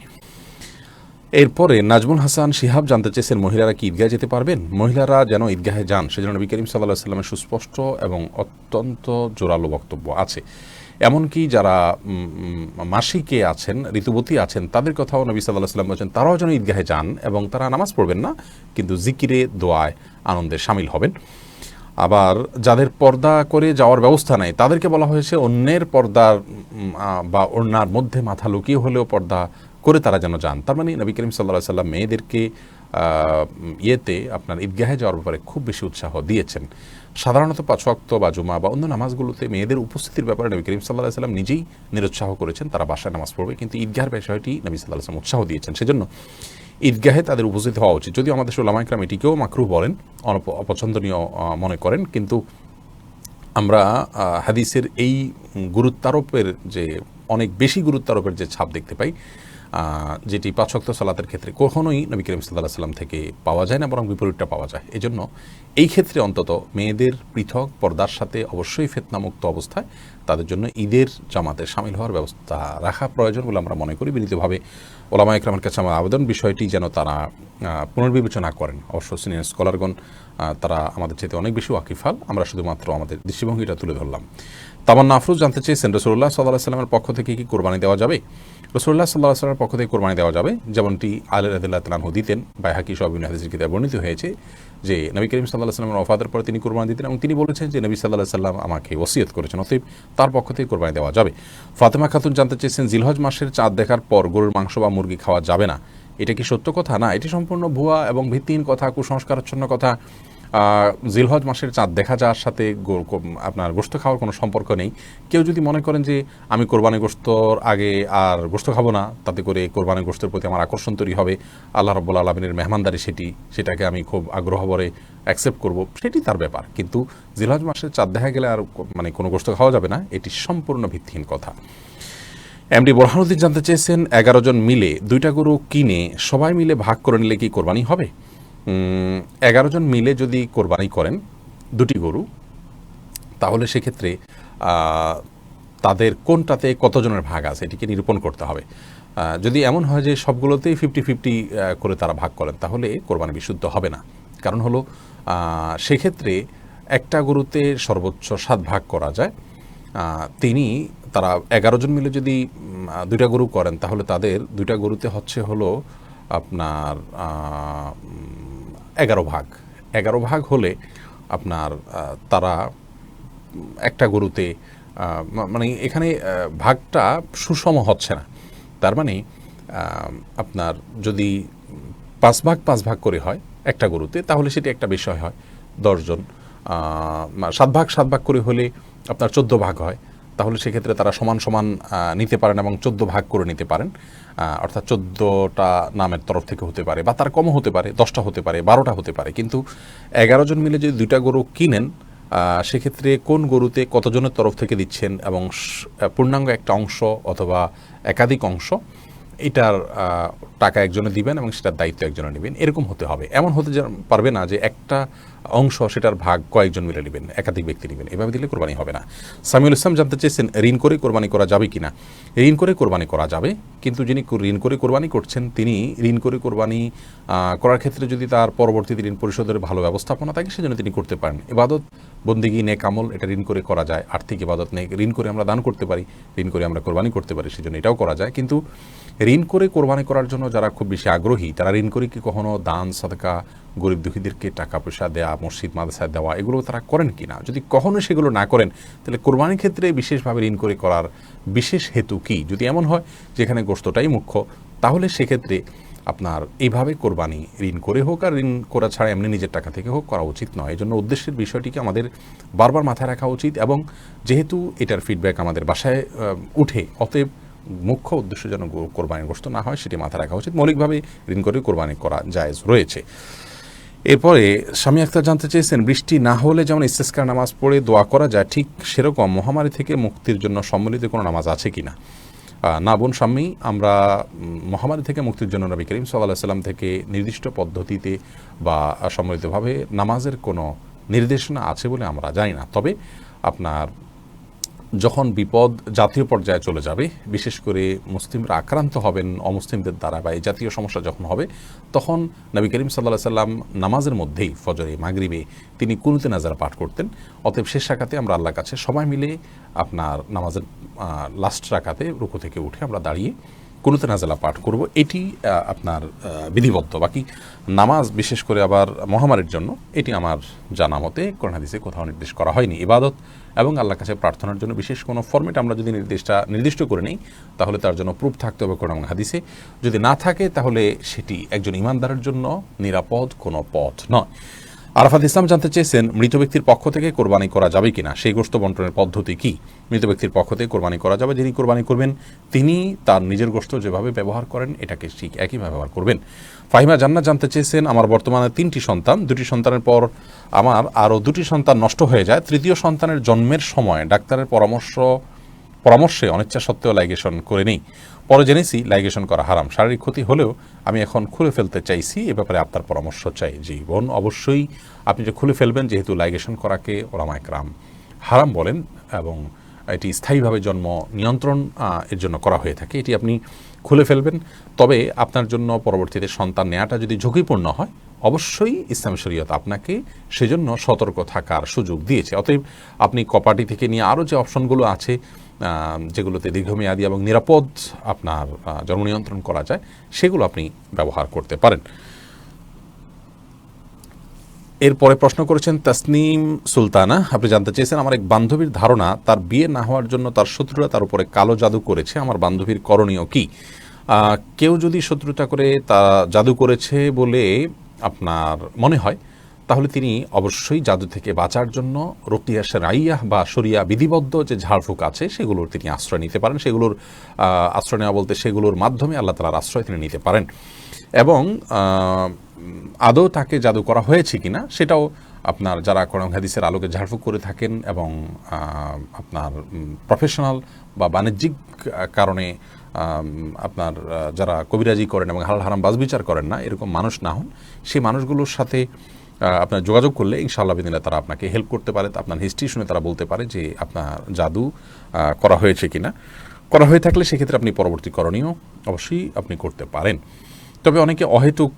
এরপরে নাজমুল হাসান শিহাব জানতে চেয়েছেন, মহিলারা কি ঈদগাহে যেতে পারবেন? মহিলারা যেন ঈদগাহে যান সেজন্য নবী করিম সাল্লাল্লাহু আলাইহি ওয়াসাল্লামের সুস্পষ্ট এবং অত্যন্ত জোরালো বক্তব্য আছে। এমনকি যারা মাসিকে আছেন, ঋতুবতী আছেন, তাদের কথাও নবী সাল্লাল্লাহু আলাইহি ওয়াসাল্লাম বলেছেন তারাও যেন ঈদগাহে যান এবং তারা নামাজ পড়বেন না, কিন্তু জিকিরে, দোয়ায়, আনন্দে শামিল হবেন। আবার যাদের পর্দা করে যাওয়ার ব্যবস্থা নাই তাদেরকে বলা হয়েছে অন্যের পর্দার বা ওড়নার মধ্যে মাথা লুকিয়ে হলেও পর্দা করে তারা যেন যান। তার মানে নবী করিম সাল্লাল্লাহু আলাইহি ওয়াসাল্লাম মেয়েদেরকে আপনার ঈদগাহে যাওয়ার ব্যাপারে খুব বেশি উৎসাহ দিয়েছেন। সাধারণত 5 ওয়াক্ত বা জুমা বা অন্য নামাজগুলোতে মেয়েদের উপস্থিতির ব্যাপারে নবী করিম সাল্লাল্লাহু আলাইহি ওয়াসাল্লাম নিজেই নিরুৎসাহ করেছেন, তারা বাসায় নামাজ পড়বে, কিন্তু ঈদগাহের বিষয়টি নবী সাল্লাল্লাহু আলাইহি ওয়াসাল্লাম উৎসাহ দিয়েছেন। সেজন্য ঈদগাহে তাদের উপস্থিত হওয়া উচিত। যদিও আমাদের উলামা ইকরাম এটিকেও মাকরুহ বলেন, অপছন্দনীয় মনে করেন, কিন্তু আমরা হাদিসের এই গুরুত্বারোপের যে অনেক বেশি গুরুত্বারোপের যে ছাপ দেখতে পাই, যেটি 5 ওয়াক্ত সালাতের ক্ষেত্রে কখনোই নবী করিম সাল্লাল্লাহু আলাইহি ওয়াসাল্লাম থেকে পাওয়া যায় না, বরং বিপরীতটা পাওয়া যায়। এজন্য এই ক্ষেত্রে অন্তত মেয়েদের পৃথক পর্দার সাথে অবশ্যই ফিতনামুক্ত অবস্থায় তাদের জন্য ঈদের জামাতে শামিল হওয়ার ব্যবস্থা রাখা প্রয়োজন বলে আমরা মনে করি। বিনীতভাবে ওলামা ইকরামের কাছে আমার আবেদন, বিষয়টি যেন তারা পুনর্বিবেচনা করেন। অবশ্য সিনিয়র স্কলারগণ তারা আমাদের চাইতে অনেক বেশি ওয়াকিফাল, আমরা শুধুমাত্র আমাদের দৃষ্টিভঙ্গিটা তুলে ধরলাম। তামান্না আফরোজ জানতে চেয়েছেন, রাসূলুল্লাহ সাল্লাল্লাহু আলাইহি ওয়াসাল্লামের পক্ষ থেকে কি কোরবানি দেওয়া যাবে? রাসূলুল্লাহ সাল্লাল্লাহু আলাইহি ওয়াসাল্লামের পক্ষ থেকে কোরবানি দেওয়া যাবে, যেমনটি আলী রাদিয়াল্লাহু তাআলা আনহু দিতেন। বাইহাকী সহ বিভিন্ন হাদিসের কিতাবে বর্ণিত হয়েছে যে নবী করিম সাল্লাল্লাহু আলাইহি ওয়াসাল্লামের ওফাতের পরে তিনি কোরবানি দিতেন এবং তিনি বলেছেন যে নবী সাল্লাল্লাহু আলাইহি ওয়াসাল্লাম আমাকে ওসিয়ত করেছেন, অতএব তার পক্ষ থেকে কোরবানি দেওয়া যাবে। ফাতেমা খাতুন জানতে চেয়েছেন, জিলহজ মাসের চাঁদ দেখার পর গরুর মাংস বা মুরগি খাওয়া যাবে না, এটা কি সত্য কথা? না, এটি সম্পূর্ণ ভুয়া এবং ভিত্তিহীন কথা, কুসংস্কারাচ্ছন্ন কথা। জিলহজ মাসের চাঁদ দেখা যাওয়ার সাথে আপনার গোশত খাওয়ার কোনো সম্পর্ক নেই। কেউ যদি মনে করেন যে আমি কোরবানি গোশতর আগে আর গোশত খাবো না, তাতে করে কোরবানি গোশতের প্রতি আমার আকর্ষণ তৈরি হবে, আল্লাহ রাব্বুল আলামিনের মেহমানদারি সেটাকে আমি খুব আগ্রহ ভরে অ্যাকসেপ্ট করব, সেটি তার ব্যাপার। কিন্তু জিলহজ মাসের চাঁদ দেখা গেলে আর কোনো গোশত খাওয়া যাবে না, এটি সম্পূর্ণ ভিত্তিহীন কথা। এমডি বোরহানুদ্দিন জানতে চেয়েছেন, 11 জন মিলে 2টা গরু কিনে সবাই মিলে ভাগ করে নিলে কি কোরবানি হবে? 11 জন মিলে যদি কোরবানি করেন 2টি গরু, তাহলে সেক্ষেত্রে তাদের কোনটাতে কতজনের ভাগ আছে এটিকে নিরূপণ করতে হবে। যদি এমন হয় যে সবগুলোতেই 50-50 করে তারা ভাগ করেন, তাহলে কোরবানি বিশুদ্ধ হবে না। কারণ হলো সেক্ষেত্রে একটা গরুতে সর্বোচ্চ 7 ভাগ করা যায়। তারা 11 জন মিলে যদি 2টা গরু করেন, তাহলে তাদের 2টা গরুতে হলো আপনার 11 ভাগ হলে আপনার তারা একটা গরুতে এখানে ভাগটা সুষম হচ্ছে না। তার মানে আপনার যদি 5 ভাগ করে হয় একটা গরুতে, তাহলে সেটি একটা বিষয় হয়। 10 জন 7 ভাগ করে হলে আপনার 14 ভাগ হয়, তাহলে সেক্ষেত্রে তারা সমান সমান নিতে পারেন এবং 14 ভাগ করে নিতে পারেন। অর্থাৎ 14টা নামের তরফ থেকে হতে পারে, বা তার কমও হতে পারে, 10টা হতে পারে, 12টা হতে পারে। কিন্তু 11 জন মিলে যদি 2টা গরু কিনেন, সেক্ষেত্রে কোন গরুতে কতজনের তরফ থেকে দিচ্ছেন এবং পূর্ণাঙ্গ একটা অংশ অথবা একাধিক অংশ, এটার টাকা একজনে দিবেন এবং সেটার দায়িত্ব একজনে নেবেন, এরকম হতে হবে। এমন হতে পারবে না যে একটা অংশ সেটার ভাগ কয়েকজন মিলে নেবেন, একাধিক ব্যক্তি নেবেন, এভাবে দিলে কোরবানি হবে না। সামিউল ইসলাম জানতে চেয়েছেন, ঋণ করে কোরবানি করা যাবে কিনা? ঋণ করে কোরবানি করা যাবে, কিন্তু যিনি ঋণ করে কোরবানি করছেন তিনি ঋণ করে কোরবানি করার ক্ষেত্রে যদি তার পরবর্তীতে ঋণ পরিশোধের ভালো ব্যবস্থাপনা থাকে, সেজন্য তিনি করতে পারেন। ইবাদত বন্দিগি নেক আমল, এটা ঋণ করে করা যায়। আর্থিক ইবাদত নেই, ঋণ করে আমরা দান করতে পারি, ঋণ করে আমরা কোরবানি করতে পারি, সেজন্য এটাও করা যায়। কিন্তু ঋণ করে কোরবানি করার জন্য যারা খুব বেশি আগ্রহী, তারা ঋণ করে কি কখনো দান সাদকা, গরিব দুঃখীদেরকে টাকা পয়সা দেওয়া, মসজিদ মাদ্রাসায় দেওয়া, এগুলো তারা করেন কি না? যদি কখনো সেগুলো না করেন, তাহলে কোরবানির ক্ষেত্রে বিশেষভাবে ঋণ করে করার বিশেষ হেতু কি? যদি এমন হয় যেখানে গোশতটাই মুখ্য, তাহলে সেক্ষেত্রে আপনার এইভাবে কোরবানি ঋণ করে হোক আর ঋণ করা ছাড়া এমনি নিজের টাকা থেকে হোক করা উচিত নয়। এই জন্য উদ্দেশ্যের বিষয়টিকে আমাদের বারবার মাথায় রাখা উচিত, এবং যেহেতু এটার ফিডব্যাক আমাদের বাসায় উঠে, অতএব মুখ্য উদ্দেশ্য যেন কোরবানির গোশত না হয় সেটি মাথায় রাখা উচিত। মৌলিকভাবে ঋণ করে কোরবানি করা জায়েজ রয়েছে। এরপরে স্বামী আক্তার জানতে চেয়েছেন, বৃষ্টি না হলে যেমন ইস্তেসকার নামাজ পড়ে দোয়া করা যায়, ঠিক সেরকম মহামারী থেকে মুক্তির জন্য সম্মিলিত কোনো নামাজ আছে কিনা? না বোন স্বামী, আমরা মহামারী থেকে মুক্তির জন্য নবী করিম সাল্লাল্লাহু আলাইহি ওয়াসাল্লাম থেকে নির্দিষ্ট পদ্ধতিতে বা সম্মিলিতভাবে নামাজের কোনো নির্দেশনা আছে বলে আমরা জানি না। তবে আপনার যখন বিপদ জাতীয় পর্যায়ে চলে যাবে, বিশেষ করে মুসলিমরা আক্রান্ত হবেন অমুসলিমদের দ্বারা, বা এই জাতীয় সমস্যা যখন হবে, তখন নবী করিম সাল্লাল্লাহু আলাইহি ওয়াসাল্লাম নামাজের মধ্যেই ফজরে মাগরিবে তিনি কুনুতে নাজারা পাঠ করতেন। অতএব শেষ রাকাতে আমরা আল্লাহর কাছে সবাই মিলে আপনার নামাজের লাস্ট রাকাতে রুকু থেকে উঠে আমরা দাঁড়িয়ে কুনুতে নাজালা পাঠ করব, এটি আপনার বিধিবদ্ধ। বাকি নামাজ বিশেষ করে আবার মহামারীর জন্য এটি আমার জানা মতে কোরআন হাদিসে কোথাও নির্দেশ করা হয়নি। ইবাদত এবং আল্লাহর কাছে প্রার্থনার জন্য বিশেষ কোনো ফরম্যাট আমরা যদি নির্দিষ্ট করে নিই, তাহলে তার জন্য প্রুফ থাকতে হবে কোরআন হাদিসে। যদি না থাকে, তাহলে সেটি একজন ইমানদারের জন্য নিরাপদ কোনো পথ নয়। আরাফাত ইসলাম জানতে চেয়েছেন, মৃত ব্যক্তির পক্ষ থেকে কোরবানি করা যাবে কিনা, সেই গোশত বন্টনের পদ্ধতি কি? মৃত ব্যক্তির পক্ষ থেকে কোরবানি করা যাবে, যিনি কোরবানি করবেন তিনি তার নিজের গোশত যেভাবে ব্যবহার করেন এটাকে ঠিক একইভাবে ব্যবহার করবেন। ফাহিমা জান্নাত জানতে চেয়েছেন, আমার বর্তমানে 3টি সন্তান, 2টি সন্তানের পর আমার আরও 2টি সন্তান নষ্ট হয়ে যায়, তৃতীয় সন্তানের জন্মের সময় ডাক্তারের পরামর্শ পরামর্শে অনিচ্ছা সত্ত্বেও লাইগেশন করে নেই, পরে জেনেছি লাইগেশন করা হারাম, শারীরিক ক্ষতি হলেও আমি এখন খুলে ফেলতে চাইছি, এ ব্যাপারে আপনার পরামর্শ চাই। জি বোন, অবশ্যই আপনি যে খুলে ফেলবেন, যেহেতু লাইগেশন করাকে ওলামায়ে কেরাম হারাম বলেন এবং এটি স্থায়ীভাবে জন্ম নিয়ন্ত্রণ এর জন্য করা হয়ে থাকে, এটি আপনি খুলে ফেলবেন। তবে আপনার জন্য পরবর্তীতে সন্তান নেওয়াটা যদি ঝুঁকিপূর্ণ হয়, অবশ্যই ইসলামী শরীয়ত আপনাকে সেজন্য সতর্ক থাকার সুযোগ দিয়েছে। অতএব আপনি কপাটি থেকে নিয়ে আরও যে অপশনগুলো আছে যেগুলোতে দীর্ঘমেয়াদী এবং নিরাপদ আপনার জন্ম নিয়ন্ত্রণ করা যায়, সেগুলো আপনি ব্যবহার করতে পারেন। এরপরে প্রশ্ন করেছেন তাসনিম সুলতানা, আপনি জানতে চেয়েছেন আমার এক বান্ধবীর ধারণা তার বিয়ে না হওয়ার জন্য তার শত্রুরা তার উপরে কালো জাদু করেছে, আমার বান্ধবীর করণীয় কি? কেউ যদি শত্রুতা করে তা জাদু করেছে বলে আপনার মনে হয়, তাহলে তিনি অবশ্যই জাদু থেকে বাঁচার জন্য রুকিয়া শারঈয়াহ বা শরিয়া বিধিবদ্ধ যে ঝাড়ফুঁক আছে সেগুলোর তিনি আশ্রয় নিতে পারেন। সেগুলোর আশ্রয় নেওয়া বলতে সেগুলোর মাধ্যমে আল্লাহ তাআলার আশ্রয় তিনি নিতে পারেন। এবং আদৌ তাকে জাদু করা হয়েছে কিনা সেটাও আপনার যারা কোরআন হাদিসের আলোকে ঝাড়ফুঁক করে থাকেন এবং আপনার প্রফেশনাল বা বাণিজ্যিক কারণে আপনার যারা কবিরাজি করেন এবং হালাল হারাম বাছবিচার করেন না, এরকম মানুষ না হন, সেই মানুষগুলোর সাথে আপনার যোগাযোগ করলে ইনশাআল্লাহ বিদিনিল্লাহ তারা আপনাকে হেল্প করতে পারে। আপনার হিস্ট্রি শুনে তারা বলতে পারে যে আপনার জাদু করা হয়েছে কিনা। করা হয়ে থাকলে সেক্ষেত্রে আপনি পরবর্তী করণীয় অবশ্যই আপনি করতে পারেন। তবে অনেকে অহেতুক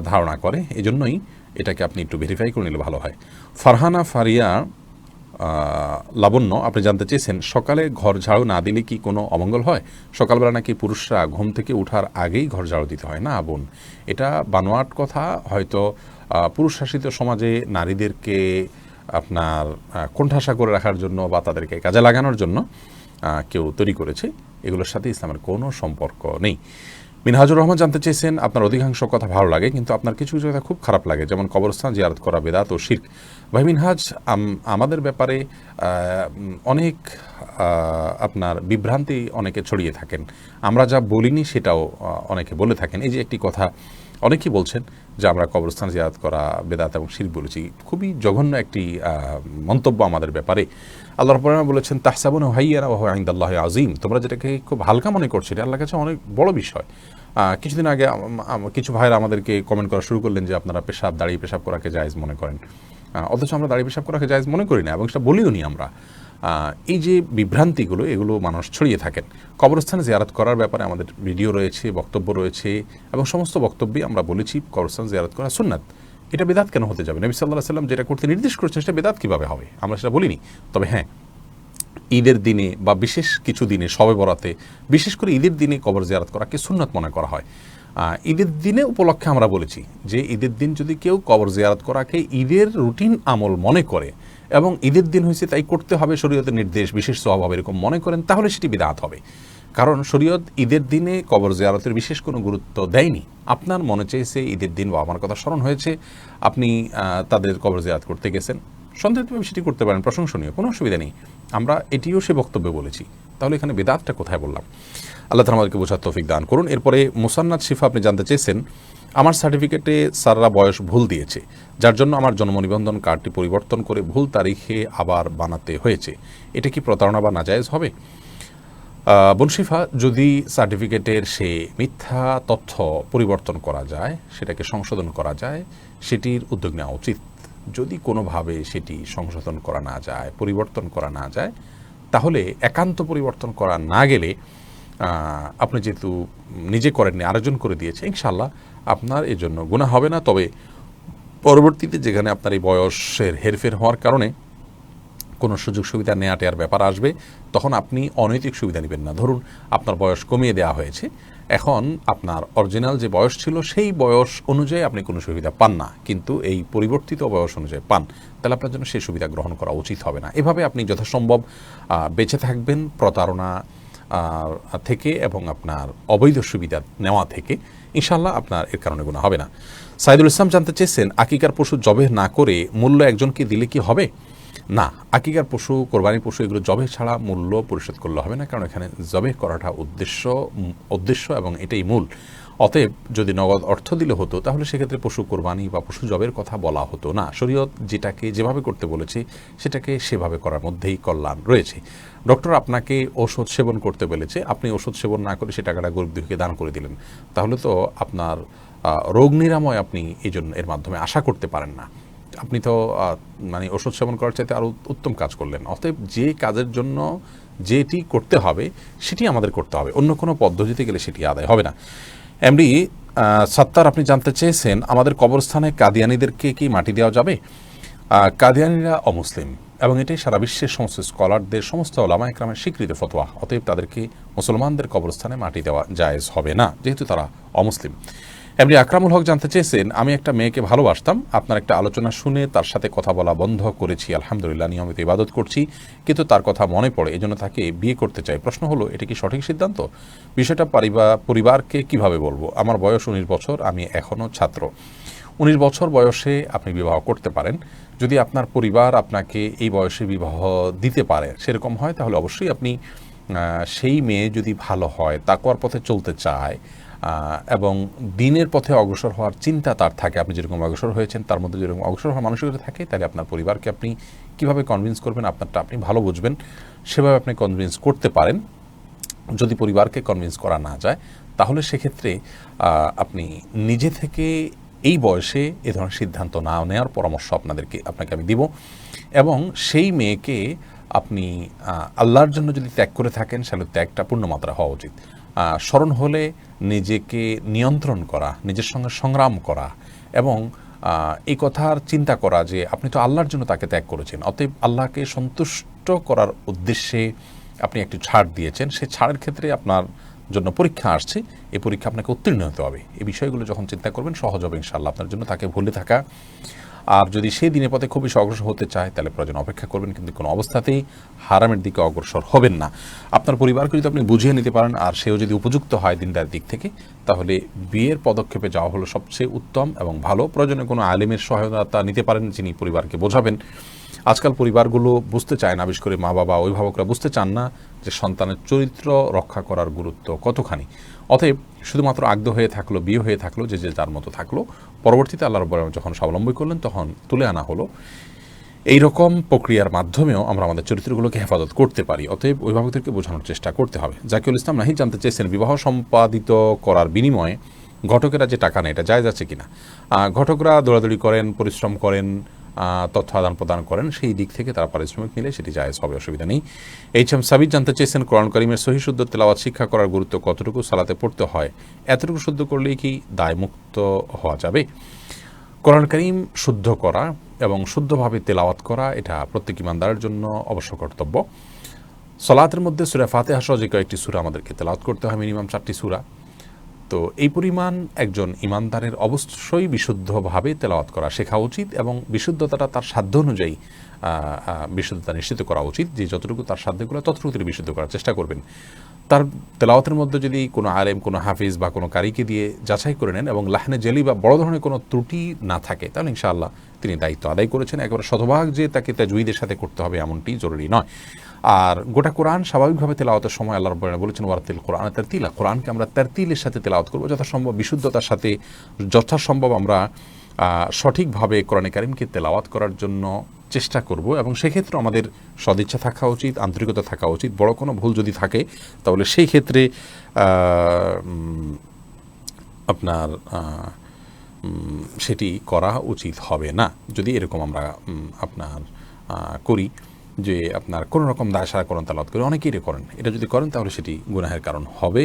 ধারণা করে, এজন্যই এটাকে আপনি একটু ভেরিফাই করে নিলে ভালো হয়। ফারহানা ফারিয়া লাবণ্য, আপনি জানতে চেয়েছেন সকালে ঘর ঝাড়ু না দিলে কি কোনো অমঙ্গল হয়? সকালবেলা নাকি পুরুষরা ঘুম থেকে ওঠার আগেই ঘর ঝাড়ু দিতে হয়। না বোন, এটা বানোয়াট কথা। হয়তো পুরুষ শাসিত সমাজে নারীদেরকে আপনার কোণঠাসা করে রাখার জন্য বা তাদেরকে কাজে লাগানোর জন্য কেউ তৈরি করেছে, এগুলোর সাথে ইসলামের কোনো সম্পর্ক নেই। মিনহাজুর রহমান জানতে চেয়েছেন আপনার অধিকাংশ কথা ভালো লাগে কিন্তু আপনার কিছু কিছু কথা খুব খারাপ লাগে, যেমন কবরস্থান জিয়ারত করা বেদাত ও শিরক। ভাই মিনহাজ, আমাদের ব্যাপারে অনেক আপনার বিভ্রান্তি অনেকে ছড়িয়ে থাকেন, আমরা যা বলিনি সেটাও অনেকে বলে থাকেন। এই যে একটি কথা অনেকেই বলছেন যে আমরা কবরস্থান জিয়ারত করা বেদাত এবং শিরক বলেছি, খুবই জঘন্য একটি মন্তব্য আমাদের ব্যাপারে। আল্লাহ রাব্বুল আলামিন বলেছেন তাহসাবুনাহু হায়্যানা ওয়া হুয়া ইনদাল্লাহি আযীম, তোমরা যেটাকে খুব হালকা মনে করছো এটা আল্লাহর কাছে অনেক বড় বিষয়। কিছুদিন আগে কিছু ভাইরা আমাদেরকে কমেন্ট করা শুরু করলেন যে আপনারা দাঁড়িয়ে পেশাব করাকে জায়েজ মনে করেন, অথচ আমরা দাঁড়িয়ে পেশাব করাকে জায়েজ মনে করি না এবং সেটা বলিও নি আমরা। এই যে বিভ্রান্তিগুলো, এগুলো মানুষ ছড়িয়ে থাকেন। কবরস্থানে জিয়ারত করার ব্যাপারে আমাদের ভিডিও রয়েছে, বক্তব্য রয়েছে এবং সমস্ত বক্তব্যে আমরা বলেছি কবরস্থান জিয়ারত করা সুন্নাত। এটা বেদাত কেন হতে যাবে? নবী সাল্লাল্লাহু আলাইহি ওয়াসাল্লাম যেটা করতে নির্দেশ করেছেন সেটা বেদাত কীভাবে হবে? আমরা সেটা বলিনি। তবে হ্যাঁ, ঈদের দিনে বা বিশেষ কিছু দিনে, শবে বরাতে, বিশেষ করে ঈদের দিনে কবর জিয়ারত করাকে সুন্নাত মনে করা হয়। ঈদের দিনে উপলক্ষে আমরা বলেছি যে ঈদের দিন যদি কেউ কবর জিয়ারত করাকে ঈদের রুটিন আমল মনে করে এবং ঈদের দিন হয়েছে তাই করতে হবে, শরীয়তের নির্দেশ, বিশেষ সওয়াব হবে এরকম মনে করেন, তাহলে সেটি বিদআত হবে। কারণ শরীয়ত ঈদের দিনে কবর জিয়ারতের বিশেষ কোনো গুরুত্ব দেয়নি। আপনার মনে চেয়েছে ঈদের দিন বা আমার কথা স্মরণ হয়েছে, আপনি তাদের কবর জিয়ারত করতে গেছেন, সন্দেহভাবে সেটি করতে পারেন, প্রশংসনীয়, কোনো অসুবিধা নেই। আমরা এটিও সে বক্তব্যে বলেছি, তাহলে এখানে বেদাতটা কোথায় বললাম? আল্লাহ তাআলা আমাদেরকে বোঝার তৌফিক দান করুন। এরপরে মুসান্নাত শিফা, আপনি জানতে চেয়েছেন আমার সার্টিফিকেটে স্যাররা বয়স ভুল দিয়েছে, যার জন্য আমার জন্ম নিবন্ধন কার্ডটি পরিবর্তন করে ভুল তারিখে আবার বানাতে হয়েছে, এটা কি প্রতারণা বা নাজায়েজ হবে? বনশিফা, যদি সার্টিফিকেটের সে মিথ্যা তথ্য পরিবর্তন করা যায়, সেটাকে সংশোধন করা যায়, সেটির উদ্যোগ নেওয়া উচিত। যদি কোনোভাবে সেটি সংশোধন করা না যায়, পরিবর্তন করা না যায়, তাহলে একান্ত পরিবর্তন করা না গেলে আপনি যেহেতু নিজে করেননি, আরেকজন করে দিয়েছে, ইনশাআল্লাহ আপনার এর জন্য গুনাহ হবে না। তবে পরবর্তীতে যেখানে আপনার এই বয়সের হেরফের হওয়ার কারণে কোনো সুযোগ সুবিধা নেওয়া টেয়ার ব্যাপার আসবে, তখন আপনি অনৈতিক সুবিধা নেবেন না। ধরুন আপনার বয়স কমিয়ে দেওয়া হয়েছে, এখন আপনার অরিজিনাল যে বয়স ছিল সেই বয়স অনুযায়ী আপনি কোনো সুবিধা পান না, কিন্তু এই পরিবর্তিত বয়স অনুযায়ী পান, তাহলে আপনার জন্য সেই সুবিধা গ্রহণ করা উচিত হবে না। এভাবে আপনি যথাসম্ভব বেঁচে থাকবেন প্রতারণা থেকে এবং আপনার অবৈধ সুবিধা নেওয়া থেকে, ইনশাআল্লাহ আপনার এর কারণে গুনাহ হবে না। সাইদুল ইসলাম জানতে চেয়েছেন আকিকার পশু জবেহ না করে মূল্য একজনকে দিলে কি হবে? না, আকিকার পশু, কোরবানির পশু, এগুলো জবেহ ছাড়া মূল্য পরিশোধ করলে হবে না, কারণ এখানে জবেহ করাটা উদ্দেশ্য এবং এটাই মূল। অতএব যদি নগদ অর্থ দিলে হতো তাহলে সেক্ষেত্রে পশু কোরবানি বা পশু জবের কথা বলা হতো না। শরীয়ত যেটাকে যেভাবে করতে বলেছে সেটাকে সেভাবে করার মধ্যেই কল্যাণ রয়েছে। ডক্টর আপনাকে ওষুধ সেবন করতে বলেছে, আপনি ওষুধ সেবন না করে সে টাকাটা গরিব দুঃখীকে দান করে দিলেন, তাহলে তো আপনার রোগ নিরাময় আপনি এর মাধ্যমে আশা করতে পারেন না। আপনি তো মানে ওষুধ সেবন করার চাইতে আরও উত্তম কাজ করলেন। অতএব যে কাজের জন্য যেটি করতে হবে সেটি আমাদের করতে হবে, অন্য কোনো পদ্ধতিতে গেলে সেটি আদায় হবে না। এমডি সত্তার, আপনি জানতে চেয়েছেন আমাদের কবরস্থানে কাদিয়ানিদেরকে কি মাটি দেওয়া যাবে? কাদিয়ানিরা অমুসলিম এবং এটাই সারা বিশ্বের সমস্ত স্কলারদের, সমস্ত ওলামা ইকরামের স্বীকৃত ফতোয়া। অতএব তাদেরকে মুসলমানদের কবরস্থানে মাটি দেওয়া জায়েজ হবে না, যেহেতু তারা অমুসলিম। এমনি আকরামুল হক জানতে চেয়েছেন আমি একটা মেয়েকে ভালোবাসতাম, আপনার একটা আলোচনা শুনে তার সাথে কথা বলা বন্ধ করেছি, আলহামদুলিল্লাহ নিয়মিত ইবাদত করছি, কিন্তু তার কথা মনে পড়ে, এজন্য তাকে বিয়ে করতে চাই। প্রশ্ন হলো এটা কি সঠিক সিদ্ধান্ত? বিষয়টা পরিবারকে কিভাবে বলবো? আমার বয়স 19 বছর, আমি এখনও ছাত্র। 19 বছর বয়সে আপনি বিবাহ করতে পারেন। যদি আপনার পরিবার আপনাকে এই বয়সে বিবাহ দিতে পারে সেরকম হয়, তাহলে অবশ্যই আপনি সেই মেয়ে যদি ভালো হয়, তাকওয়ার পথে চলতে চায় এবং দিনের পথে অগ্রসর হওয়ার চিন্তা তার থাকে, আপনি যেরকম অগ্রসর হয়েছেন তার মধ্যে যেরকম অগ্রসর হওয়ার মানসিকতা থাকে, তাহলে আপনার পরিবারকে আপনি কীভাবে কনভিন্স করবেন, আপনারটা আপনি ভালো বুঝবেন, সেভাবে আপনি কনভিন্স করতে পারেন। যদি পরিবারকে কনভিন্স করা না যায়, তাহলে সেক্ষেত্রে আপনি নিজে থেকে এই বয়সে এ ধরনের সিদ্ধান্ত না নেওয়ার পরামর্শ আপনাকে আমি দিব। এবং সেই মেয়েকে আপনি আল্লাহর জন্য যদি ত্যাগ করে থাকেন, সেটা ত্যাগটা পূর্ণমাত্রা হওয়া উচিত। স্মরণ হলে নিজেকে নিয়ন্ত্রণ করা, নিজের সঙ্গে সংগ্রাম করা এবং এই কথার চিন্তা করা যে আপনি তো আল্লাহর জন্য তাকে ত্যাগ করেছেন, অতএব আল্লাহকে সন্তুষ্ট করার উদ্দেশ্যে আপনি একটু ছাড় দিয়েছেন, সেই ছাড়ের ক্ষেত্রে আপনার জন্য পরীক্ষা আসছে, এই পরীক্ষা আপনাকে উত্তীর্ণ হতে হবে। এই বিষয়গুলো যখন চিন্তা করবেন সহজ হবে ইনশাআল্লাহ আপনার জন্য তাকে ভুলে থাকা। আর যদি সেই দিনের পথে খুবই অগ্রসর হতে চায় তাহলে প্রয়োজন অপেক্ষা করবেন, কিন্তু কোনো অবস্থাতেই হারামের দিকে অগ্রসর হবেন না। আপনার পরিবারকে যদি আপনি বুঝিয়ে নিতে পারেন আর সেও যদি উপযুক্ত হয় দিনদার দিক থেকে, তাহলে বিয়ের পদক্ষেপে যাওয়া হলো সবচেয়ে উত্তম এবং ভালো। প্রয়োজনে কোনো আলেমের সহায়তা নিতে পারেন যিনি পরিবারকে বোঝাবেন। আজকাল পরিবারগুলো বুঝতে চায় না, বিশেষ করে মা বাবা অভিভাবকরা বুঝতে চান না যে সন্তানের চরিত্র রক্ষা করার গুরুত্ব কতখানি। অতএব শুধুমাত্র আগ্ধ হয়ে থাকলো, বিয়ে হয়ে থাকলো, যে যার মতো থাকলো, পরবর্তীতে আল্লাহ রাব্বুল আলামিন যখন স্বাবলম্বী করলেন তখন তুলে আনা হলো। এই রকম প্রক্রিয়ার মাধ্যমেও আমরা আমাদের চরিত্রগুলোকে হেফাজত করতে পারি। অতএব অভিভাবকদেরকে বোঝানোর চেষ্টা করতে হবে। জাকিউল ইসলাম নাহিদ জানতে চেয়েছেন বিবাহ সম্পাদিত করার বিনিময়ে ঘটকেরা যে টাকা নেয় এটা জায়েজ আছে কিনা? ঘটকরা দৌড়াদৌড়ি করেন, পরিশ্রম করেন, তথ্য আদান প্রদান করেন, সেই দিক থেকে তারা পারিশ্রমিক নিলে সেটি জায়েজ হবে, অসুবিধা নেই। এইচ.এম. সাবির জানতে চেয়েছেন কোরআন কারীমের সহিহ শুদ্ধ তেলাওয়াত শিক্ষা করার গুরুত্ব কতটুকু, সালাতে পড়তে হয়, এতটুকু শুদ্ধ করলেই কি দায়মুক্ত হওয়া যাবে? কোরআন কারীম শুদ্ধ করা এবং শুদ্ধভাবে তেলাওয়াত করা এটা প্রত্যেক ইমানদারের জন্য অবশ্য কর্তব্য। সালাতের মধ্যে সূরা ফাতিহা সহ যে কয়েকটি সূরা আমাদেরকে তেলাওয়াত করতে হয়, মিনিমাম 4টি সূরা। তো এই পরিমাণ একজন ইমানদারের অবশ্যই বিশুদ্ধভাবে তেলাওয়াত করা শেখা উচিত এবং বিশুদ্ধতাটা তার সাধ্য অনুযায়ী বিশুদ্ধতা নিশ্চিত করা উচিত, যে যতটুকু তার সাধ্যগুলো ততটুকু তিনি বিশুদ্ধ করার চেষ্টা করবেন। তার তেলাওয়াতের মধ্যে যদি কোনো আলেম, কোনো হাফিজ বা কোনো কারিকে দিয়ে যাচাই করে নেন এবং লাহনে জেলি বা বড় ধরনের কোনো ত্রুটি না থাকে, তাহলে ইনশাআল্লাহ তিনি দায়িত্ব আদায় করেছেন। একেবারে শতভাগ যে তাকে তাজউইদের সাথে করতে হবে এমনটি জরুরি নয়। আর গোটা কোরআন স্বাভাবিকভাবে তেলাওয়াতের সময় আল্লাহ রাব্বুল আলামিন বলেছেন ওয়ারাতিল কোরআন তারতিলা, কোরআনকে আমরা তারতিলের সাথে তেলাওয়াত করবো, যথাসম্ভব বিশুদ্ধতার সাথে, যথাসম্ভব আমরা সঠিকভাবে কোরআনে কারীমকে তেলাওয়াত করার জন্য চেষ্টা করব। এবং সেক্ষেত্রে আমাদের সদিচ্ছা থাকা উচিত, আন্তরিকতা থাকা উচিত। বড় কোনো ভুল যদি থাকে তাহলে সেই ক্ষেত্রে আপনার সেটি করা উচিত হবে না। যদি এরকম আমরা আপনার করি যে আপনার কোনো রকম দায় সারা কোরআন তেলাওয়াত করে, অনেকেই করেন, এটা যদি করেন তাহলে সেটি গুনাহের কারণ হবে।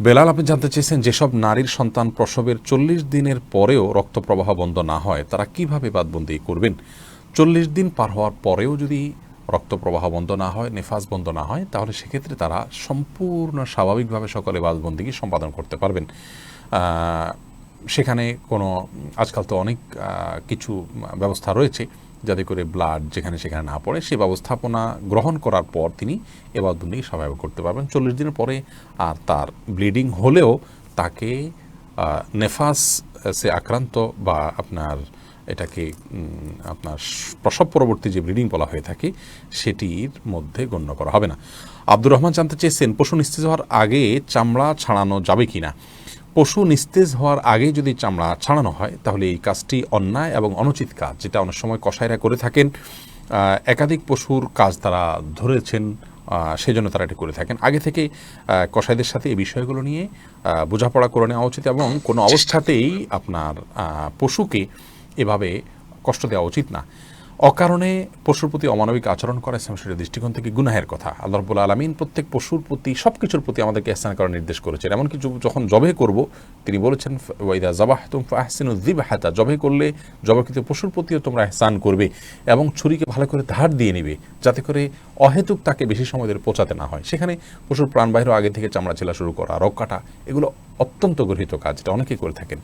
বেলাল, আপনি জানতে চেয়েছেন যেসব নারীর সন্তান প্রসবের 40 দিনের পরেও রক্ত প্রবাহ বন্ধ না হয় তারা কিভাবে বাদবন্দি করবেন? 40 দিন পার হওয়ার পরেও যদি রক্ত প্রবাহ বন্ধ না হয়, নেফাস বন্ধ না হয়, তাহলে সেক্ষেত্রে তারা সম্পূর্ণ স্বাভাবিকভাবে সকলে বাদবন্দিকে সম্পাদন করতে পারবেন। সেখানে কোনো আজকাল তো অনেক কিছু ব্যবস্থা রয়েছে যাতে করে ব্লাড যেখানে সেখানে না পড়ে, সে ব্যবস্থাপনা গ্রহণ করার পর তিনি এবাদতবন্দি স্বাভাবিক করতে পারবেন। 40 দিনের পরে আর তার ব্লিডিং হলেও তাকে নেফাসে আক্রান্ত বা আপনার এটাকে আপনার প্রসব পরবর্তী যে ব্লিডিং বলা হয়ে থাকে সেটির মধ্যে গণ্য করা হবে না। আব্দুর রহমান জানতে চেয়েছেন পশু নিস্তেজ হওয়ার আগে চামড়া ছাড়ানো যাবে কি না? পশু নিস্তেজ হওয়ার আগেই যদি চামড়া ছাড়ানো হয় তাহলে এই কাজটি অন্যায় এবং অনুচিত কাজ, যেটা অনেক সময় কসাইরা করে থাকেন। একাধিক পশুর কাজ তারা ধরেছেন, সেই জন্য তারা এটি করে থাকেন। আগে থেকে কসাইদের সাথে এই বিষয়গুলো নিয়ে বোঝাপড়া করে নেওয়া উচিত এবং কোনো অবস্থাতেই আপনার পশুকে এভাবে কষ্ট দেওয়া উচিত না। অকারণে পশুর প্রতি অমানবিক আচরণ করা ইসলাম শরীয়তের দৃষ্টিকোণ থেকে গুনাহের কথা। আল্লাহ রাব্বুল আলামিন প্রত্যেক পশুর প্রতি, সব কিছুর প্রতি আমাদেরকে ইহসান করার নির্দেশ করেছেন। এমনকি যখন জবে করব তিনি বলেছেন ওয়াইদা যাবাহতুম ফাহসিনু যিবহাতা, জবে করলে জবাকৃত পশুর প্রতিও তোমরা ইহসান করবে এবং ছুরিকে ভালো করে ধার দিয়ে নেবে, যাতে করে অহেতুক তাকে বেশি সময় ধরে পচাতে না হয়। সেখানে পশুর প্রাণবাহির আগে থেকে চামড়া ছেলা শুরু করা, রক কাটা, এগুলো অত্যন্ত গর্হিত কাজ, এটা অনেকেই করে থাকেন।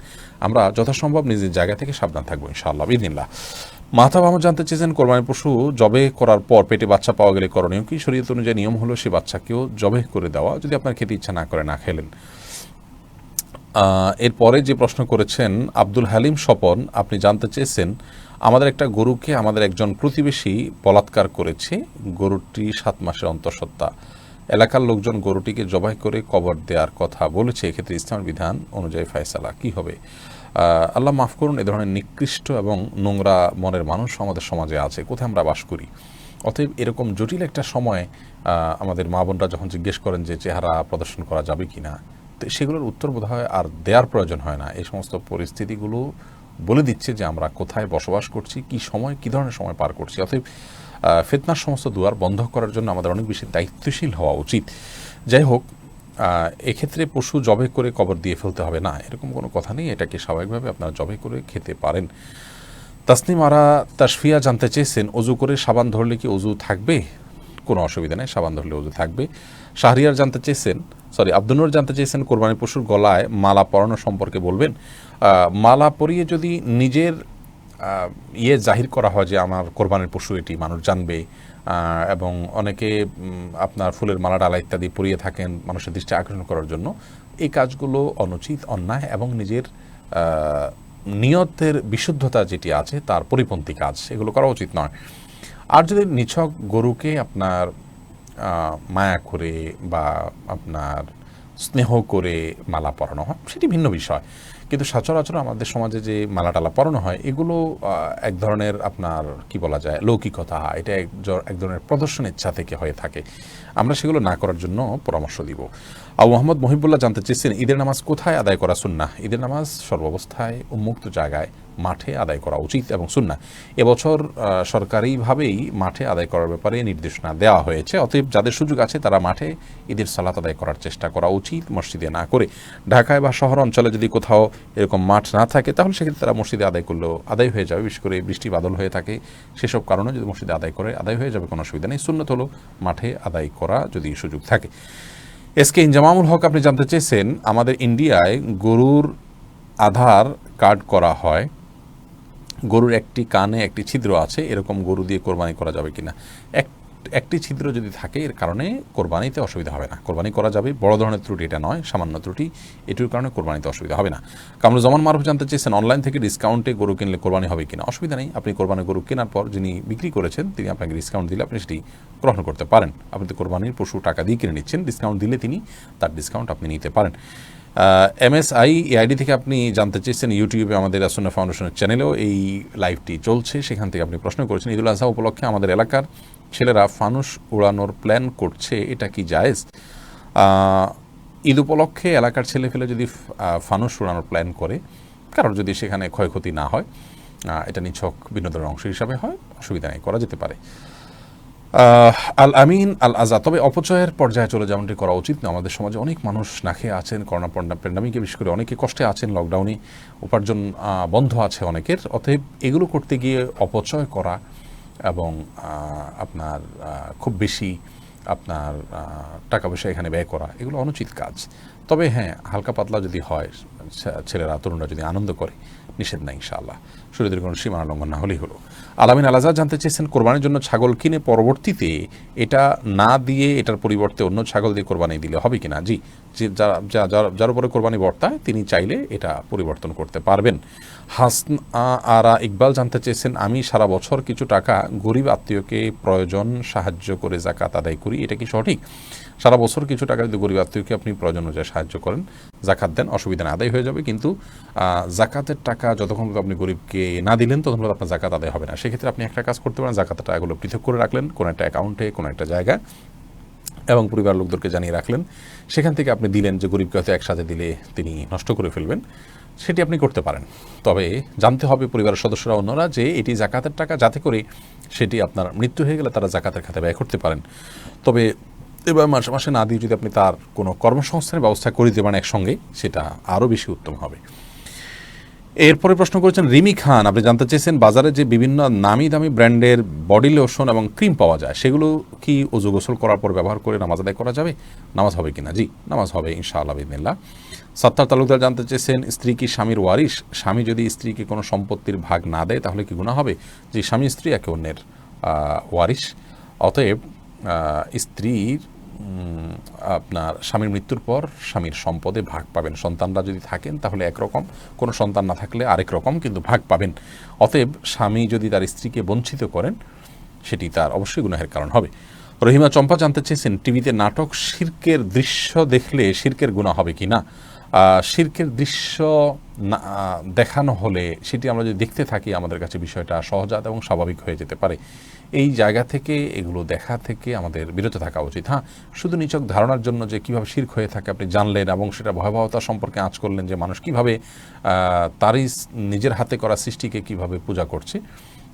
আমরা যথাসম্ভব নিজের জায়গা থেকে সাবধান থাকবো ইনশাআল্লাহ বিদিনিল্লাহ। মাহতাব আহমদ জানতে চেয়েছেন কোরবানির পশু জবে করার পর পেটে বাচ্চা পাওয়া গেলে করণীয় কি? শরীয়ত অনুযায়ী নিয়ম হলো সেই বাচ্চাকেও জবে করে দেওয়া, যদি আপনার খেতে ইচ্ছা না করে না খেলেন। এরপরে যে প্রশ্ন করেছেন আব্দুল হালিম স্বপন, আপনি জানতে চেয়েছেন আমাদের একটা গরুকে আমাদের একজন প্রতিবেশী বলাৎকার করেছে, গরুটি 7 মাসের অন্তঃসত্ত্বা। এলাকার লোকজন গরুটিকে জবাই করে কবর দেওয়ার কথা বলেছে, এক্ষেত্রে ইসলামের বিধান অনুযায়ী ফয়সালা কি হবে? আল্লাহ মাফ করুন, এ ধরনের নিকৃষ্ট এবং নোংরা মনের মানুষ আমাদের সমাজে আছে, কোথায় আমরা বাস করি। অতএব এরকম জটিল একটা সময় আমাদের মা বোনরা যখন জিজ্ঞেস করেন যে চেহারা প্রদর্শন করা যাবে কি না, তো সেগুলোর উত্তর বোধ হয় আর দেওয়ার প্রয়োজন হয় না। এই সমস্ত পরিস্থিতিগুলো বলে দিচ্ছে যে আমরা কোথায় বসবাস করছি, কি সময়, কী ধরনের সময় পার করছি। অতএব ফিতনার সমস্ত দুয়ার বন্ধ করার জন্য আমাদের অনেক বেশি দায়িত্বশীল হওয়া উচিত। যাই হোক, এক্ষেত্রে পশু জবে করে কবর দিয়ে ফেলতে হবে না, এরকম কোনো কথা নেই। এটাকে স্বাভাবিকভাবে আপনারা জবে করে খেতে পারেন। তাসনিম আরা তাশফিয়া জানতে চেয়েছেন অজু করে সাবান ধরলে কি অজু থাকবে? কোনো অসুবিধা নেই, সাবান ধরলে অজু থাকবে। শাহরিয়ার জানতে চেয়েছেন, আব্দুল নূর জানতে চেয়েছেন কোরবানির পশুর গলায় মালা পরানো সম্পর্কে বলবেন। মালা পরিয়ে যদি নিজের জাহির করা হয় যে আমার কোরবানির পশু এটি, মানুষ জানবে, এবং অনেকে আপনার ফুলের মালা ডালা ইত্যাদি পরিয়ে থাকেন মানুষের দৃষ্টি আকর্ষণ করার জন্য, এই কাজগুলো অনুচিত, অন্যায় এবং নিজের নিয়তের বিশুদ্ধতা যেটি আছে তার পরিপন্থী কাজ, এগুলো করা উচিত নয়। আর যদি নিছক গরুকে আপনার মায়া করে বা আপনার স্নেহ করে মালা পরানো হয় সেটি ভিন্ন বিষয়, কিন্তু সচরাচর আমাদের সমাজে যে মালা টালা পরানো হয় এগুলো এক ধরনের আপনার কি বলা যায় লৌকিকতা, এটা এক ধরনের প্রদর্শন ইচ্ছা থেকে হয়ে থাকে। আমরা সেগুলো না করার জন্য পরামর্শ দিব। আবু মোহাম্মদ মহিবুল্লাহ জানতে চেয়েছেন ঈদের নামাজ কোথায় আদায় করা সুন্নাহ? ঈদের নামাজ সর্বাবস্থায় উন্মুক্ত জায়গায় মাঠে আদায় করা উচিত এবং সুন্নাহ। এবছর সরকারিভাবেই মাঠে আদায় করার ব্যাপারে নির্দেশনা দেওয়া হয়েছে। অতএব যাদের সুযোগ আছে তারা মাঠে ঈদের সালাত আদায় করার চেষ্টা করা উচিত, মসজিদে না করে। ঢাকায় বা শহর অঞ্চলে যদি কোথাও এরকম মাঠ না থাকে তাহলে সেক্ষেত্রে তারা মসজিদে আদায় করলেও আদায় হয়ে যাবে। বিশেষ করে বৃষ্টি বাদল হয়ে থাকে, সেসব কারণে যদি মসজিদে আদায় করে আদায় হয়ে যাবে, কোনো অসুবিধা নেই। সুন্নত হলো মাঠে আদায় করা যদি সুযোগ থাকে। এসকে ইনজামামুল হক আপনি জানতে চেয়েছেন আমাদের ইন্ডিয়ায় গরুর আধার কার্ড করা হয়, গরুর একটি কানে একটি ছিদ্র আছে, এরকম গরু দিয়ে কোরবানি করা যাবে কিনা? একটি ছিদ্র যদি থাকে এর কারণে কোরবানিতে অসুবিধা হবে না, কোরবানি করা যাবে। বড় ধরনের ত্রুটি এটা নয়, সামান্য ত্রুটি, এটির কারণে কোরবানিতে অসুবিধা হবে না। কামরুজ্জামান মারুফ জানতে চেয়েছেন অনলাইন থেকে ডিসকাউন্টে গরু কিনলে কোরবানি হবে কিনা? অসুবিধা নেই, আপনি কোরবানির গরু কেনার পর যিনি বিক্রি করেছেন তিনি আপনাকে ডিসকাউন্ট দিলে আপনি সেটি গ্রহণ করতে পারেন। আপনি তো কোরবানির পশু টাকা দিয়ে কিনে নিচ্ছেন, ডিসকাউন্ট দিলে তিনি তার ডিসকাউন্ট আপনি নিতে পারেন। MSI এআইডি থেকে আপনি জানতে চেয়েছেন ইউটিউবে আমাদের আসন্না ফাউন্ডেশনের চ্যানেলেও এই লাইভটি চলছে, সেখান থেকে আপনি প্রশ্ন করেছেন ঈদুল আজহা উপলক্ষে আমাদের এলাকার ছেলেরা ফানুস উড়ানোর প্ল্যান করছে, এটা কি জায়েজ? ঈদ উপলক্ষে এলাকার ছেলে ফেলে যদি ফানুস উড়ানোর প্ল্যান করে, কারোর যদি সেখানে ক্ষয়ক্ষতি না হয়, এটা নিছক বিনোদনের অংশ হিসাবে হয়, অসুবিধা নেই, করা যেতে পারে। আল আমিন আল আজা, তবে অপচয়ের পর্যায়ে চলে যেমনটি করা উচিত না। আমাদের সমাজে অনেক মানুষ না খেয়ে আছেন, করোনা প্যান্ডামিকে বিশেষ করে অনেকে কষ্টে আছেন, লকডাউনে উপার্জন বন্ধ আছে অনেকের। অতএব এগুলো করতে গিয়ে অপচয় করা এবং আপনার খুব বেশি আপনার টাকা পয়সা এখানে ব্যয় করা, এগুলো অনুচিত কাজ। তবে হ্যাঁ, হালকা পাতলা যদি হয়, ছেলেরা তরুণরা যদি আনন্দ করে, নিষেধ নাই ইনশাআল্লাহ, শরীরের কোনো সীমানা লঙ্ঘন না হলেই হলো। আলামিন আলাজা জানতে চেয়েছেন কোরবানির জন্য ছাগল কিনে পরবর্তীতে এটা না দিয়ে এটার পরিবর্তে অন্য ছাগল দিয়ে কোরবানি দিলে হবে কিনা? জি, যার উপরে কোরবানি বর্তায় তিনি চাইলে এটা পরিবর্তন করতে পারবেন। আরা ইকবাল জানতে চেয়েছেন আমি সারা বছর কিছু টাকা গরিব আত্মীয়কে প্রয়োজন সাহায্য করে যাকাত আদায় করি, এটা কি সঠিক? সারা বছর কিছু টাকা যদি গরিব আত্মীয়কে আপনি প্রয়োজন অনুযায়ী সাহায্য করেন, জাকাত দেন, অসুবিধা না, আদায় হয়ে যাবে। কিন্তু জাকাতের টাকা যতক্ষণ আপনি গরিবকে না দিলেন ততক্ষণ আপনার জাকাত আদায় হবে না। সেক্ষেত্রে আপনি একটা কাজ করতে পারেন, জাকাতের টাকাগুলো পৃথক করে রাখলেন কোনো একটা অ্যাকাউন্টে, কোনো একটা জায়গায়, এবং পরিবার লোকদেরকে জানিয়ে রাখলেন। সেখান থেকে আপনি দিলেন, যে গরিবকে হয়তো একসাথে দিলে তিনি নষ্ট করে ফেলবেন, সেটি আপনি করতে পারেন। তবে জানতে হবে পরিবারের সদস্যরা অন্যরা যে এটি জাকাতের টাকা, যাতে করে সেটি আপনার মৃত্যু হয়ে গেলে তারা জাকাতের খাতে ব্যয় করতে পারেন। তবে এবার মাসে মাসে না দিয়ে যদি আপনি তার কোনো কর্মসংস্থানের ব্যবস্থা করে দিতে পারেন একসঙ্গে, সেটা আরও বেশি উত্তম হবে। এরপরে প্রশ্ন করেছেন রিমি খান, আপনি জানতে চেয়েছেন বাজারে যে বিভিন্ন নামি দামি ব্র্যান্ডের বডি লোশন এবং ক্রিম পাওয়া যায়, সেগুলো কি ওযু গোসল করার পর ব্যবহার করে নামাজ আদায় করা যাবে? নামাজ হবে কিনা? জি, নামাজ হবে ইনশাআল্লাহ বিদিনিল্লাহ। সত্তার তালুকদার জানতে চেয়েছেন স্ত্রী কি স্বামীর ওয়ারিশ? স্বামী যদি স্ত্রীকে কোনো সম্পত্তির ভাগ না দেয় তাহলে কি গুনাহ হবে? যে স্বামী স্ত্রী একে অন্যের ওয়ারিশ, অতএব স্ত্রীর আপনার স্বামীর মৃত্যুর পর স্বামীর সম্পদে ভাগ পাবেন। সন্তানরা যদি থাকেন তাহলে একরকম, কোনো সন্তান না থাকলে আরেক রকম, কিন্তু ভাগ পাবেন। অতএব স্বামী যদি তার স্ত্রীকে বঞ্চিত করেন সেটি তার অবশ্যই গুনাহের কারণ হবে। রহিমা চম্পা জানতে চেয়েছেন টিভিতে নাটক শিরকের দৃশ্য দেখলে শিরকের গুনাহ হবে কি না? শিরকের দৃশ্য দেখানো হলে সেটি আমরা যদি দেখতে থাকি আমাদের কাছে বিষয়টা সহজাত এবং স্বাভাবিক হয়ে যেতে পারে। এই জায়গা থেকে, এগুলো দেখা থেকে আমাদের বিরত থাকা উচিত। হ্যাঁ, শুধু নিছক ধারণার জন্য যে কীভাবে শিরক হয়ে থাকে আপনি জানলেন এবং সেটা ভয়াবহতা সম্পর্কে আঁচ করলেন, যে মানুষ কীভাবে তারই নিজের হাতে করা সৃষ্টিকে কীভাবে পূজা করছে,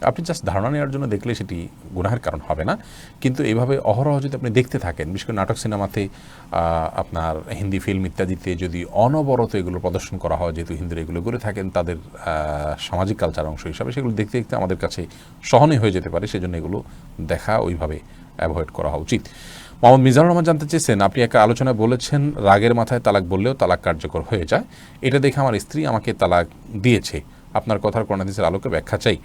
আপনি জাস্ট ধারণা নেওয়ার জন্য দেখলে সেটি গুনাহের কারণ হবে না। কিন্তু এইভাবে অহরহ যদি আপনি দেখতে থাকেন, বিশেষ করে নাটক সিনেমাতে, আপনার হিন্দি ফিল্ম ইত্যাদিতে যদি অনবরত এগুলো প্রদর্শন করা হয়, যেহেতু হিন্দিরা এগুলো করে থাকেন তাদের সামাজিক কালচার অংশ হিসাবে, সেগুলো দেখতে দেখতে আমাদের কাছে সহনীয় হয়ে যেতে পারে। সেজন্য এগুলো দেখা ওইভাবে অ্যাভয়েড করা উচিত। মোহাম্মদ মিজানুর রহমান জানতে চেয়েছেন, আপনি একটা আলোচনায় বলেছেন রাগের মাথায় তালাক বললেও তালাক কার্যকর হয়ে যায়, এটা দেখে আমার স্ত্রী আমাকে তালাক দিয়েছে, আপনার কথার কোরআন হাদিসের আলোকে ব্যাখ্যা চাই।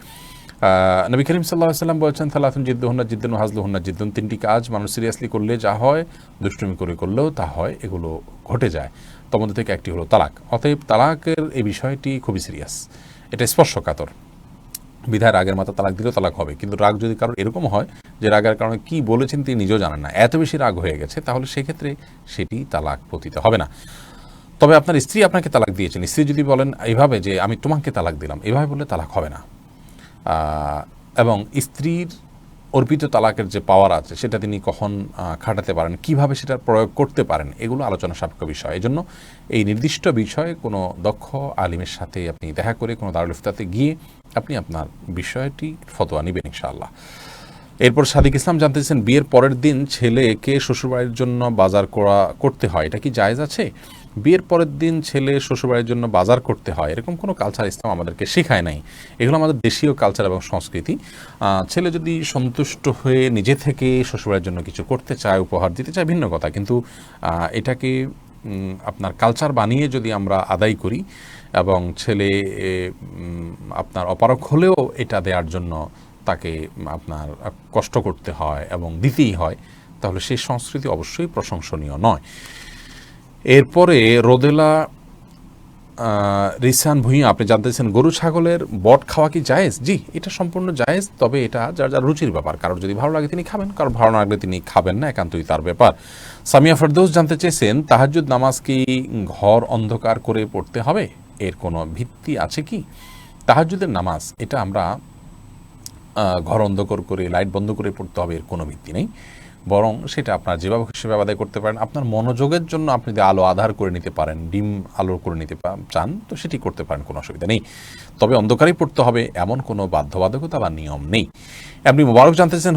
নবী করিম সাল্লাল্লাহু আলাইহি ওয়াসাল্লাম বলেছেন, সালাতুন জিদ্দুহুন্না জিদ্দুন ওয়া হাজলুহুন্না জিদ্দুন, তিনটি কাজ মানুষ সিরিয়াসলি করলে যা হয়, দুষ্টুমি করে করলেও তা হয়, এগুলো ঘটে যায়। তার মধ্যে থেকে একটি হলো তালাক। অতএব তালাকের এই বিষয়টি খুবই সিরিয়াস, এটা স্পর্শকাতর। বিধায় রাগের মাথা তালাক দিলেও তালাক হবে। কিন্তু রাগ যদি কারোর এরকম হয় যে রাগের কারণে কি বলেছেন তিনি নিজেও জানেন না, এত বেশি রাগ হয়ে গেছে, তাহলে সেক্ষেত্রে সেটি তালাক পতিত হবে না। তবে আপনার স্ত্রী আপনাকে তালাক দিয়েছেন, স্ত্রী যদি বলেন এইভাবে যে আমি তোমাকে তালাক দিলাম, এভাবে বললে তালাক হবে না। এবং স্ত্রীর অর্পিত তালাকের যে পাওয়ার আছে সেটা তিনি কখন খাটাতে পারেন, কিভাবে সেটার প্রয়োগ করতে পারেন, এগুলো আলোচনা সাপেক্ষ বিষয়। এই জন্য এই নির্দিষ্ট বিষয়ে কোনো দক্ষ আলিমের সাথে আপনি দেখা করে কোনো দারুল ইফতাতে গিয়ে আপনি আপনার বিষয়টি ফতোয়া নেবেন ইনশাআল্লাহ। এরপর সাদিক ইসলাম জানতে চাইছেন, বিয়ের পরের দিন ছেলেকে শ্বশুরবাড়ির জন্য বাজার করতে হয়, এটা কি জায়েজ আছে? বিয়ের পরের দিন ছেলে শ্বশুরবাড়ির জন্য বাজার করতে হয়, এরকম কোনো কালচার ইসলাম আমাদেরকে শেখায় নাই। এগুলো আমাদের দেশীয় কালচার এবং সংস্কৃতি। ছেলে যদি সন্তুষ্ট হয়ে নিজে থেকে শ্বশুরবাড়ির জন্য কিছু করতে চায়, উপহার দিতে চায়, ভিন্ন কথা। কিন্তু এটাকে আপনার কালচার বানিয়ে যদি আমরা আদায় করি এবং ছেলে আপনার অপারগ হলেও এটা দেওয়ার জন্য তাকে আপনার কষ্ট করতে হয় এবং দিতেই হয়, তাহলে সেই সংস্কৃতি অবশ্যই প্রশংসনীয় নয়। এরপরে রোদেলা রিসান ভুঁইয়া, আপনি জানতেছেন গরু ছাগলের বট খাওয়া কি জায়েজ? জি, এটা সম্পূর্ণ জায়েজ, তবে এটা যার যার রুচির ব্যাপার। কারোর যদি ভালো লাগে তিনি খাবেন, কারোর ভালো না লাগলে তিনি খাবেন না, একান্তই তার ব্যাপার। সামিয়া ফেরদৌস জানতে চেয়েছেন, তাহাজ্জুদ নামাজ কি ঘর অন্ধকার করে পড়তে হবে, এর কোনো ভিত্তি আছে কি? তাহাজ্জুদের নামাজ এটা আমরা ঘর অন্ধকার করে লাইট বন্ধ করে পড়তে হবে, এর কোনো ভিত্তি নেই। বরং সেটা আপনার যেভাবে সেভাবে আদায় করতে পারেন। আপনার মনোযোগের জন্য আপনি যদি আলো আধার করে নিতে পারেন, ডিম আলো করে নিতে চান, তো সেটি করতে পারেন, কোনো অসুবিধা নেই। তবে অন্ধকারেই পড়তে হবে এমন কোনো বাধ্যবাধকতা বা নিয়ম নেই। আপনি মোবারক জানতেছেন,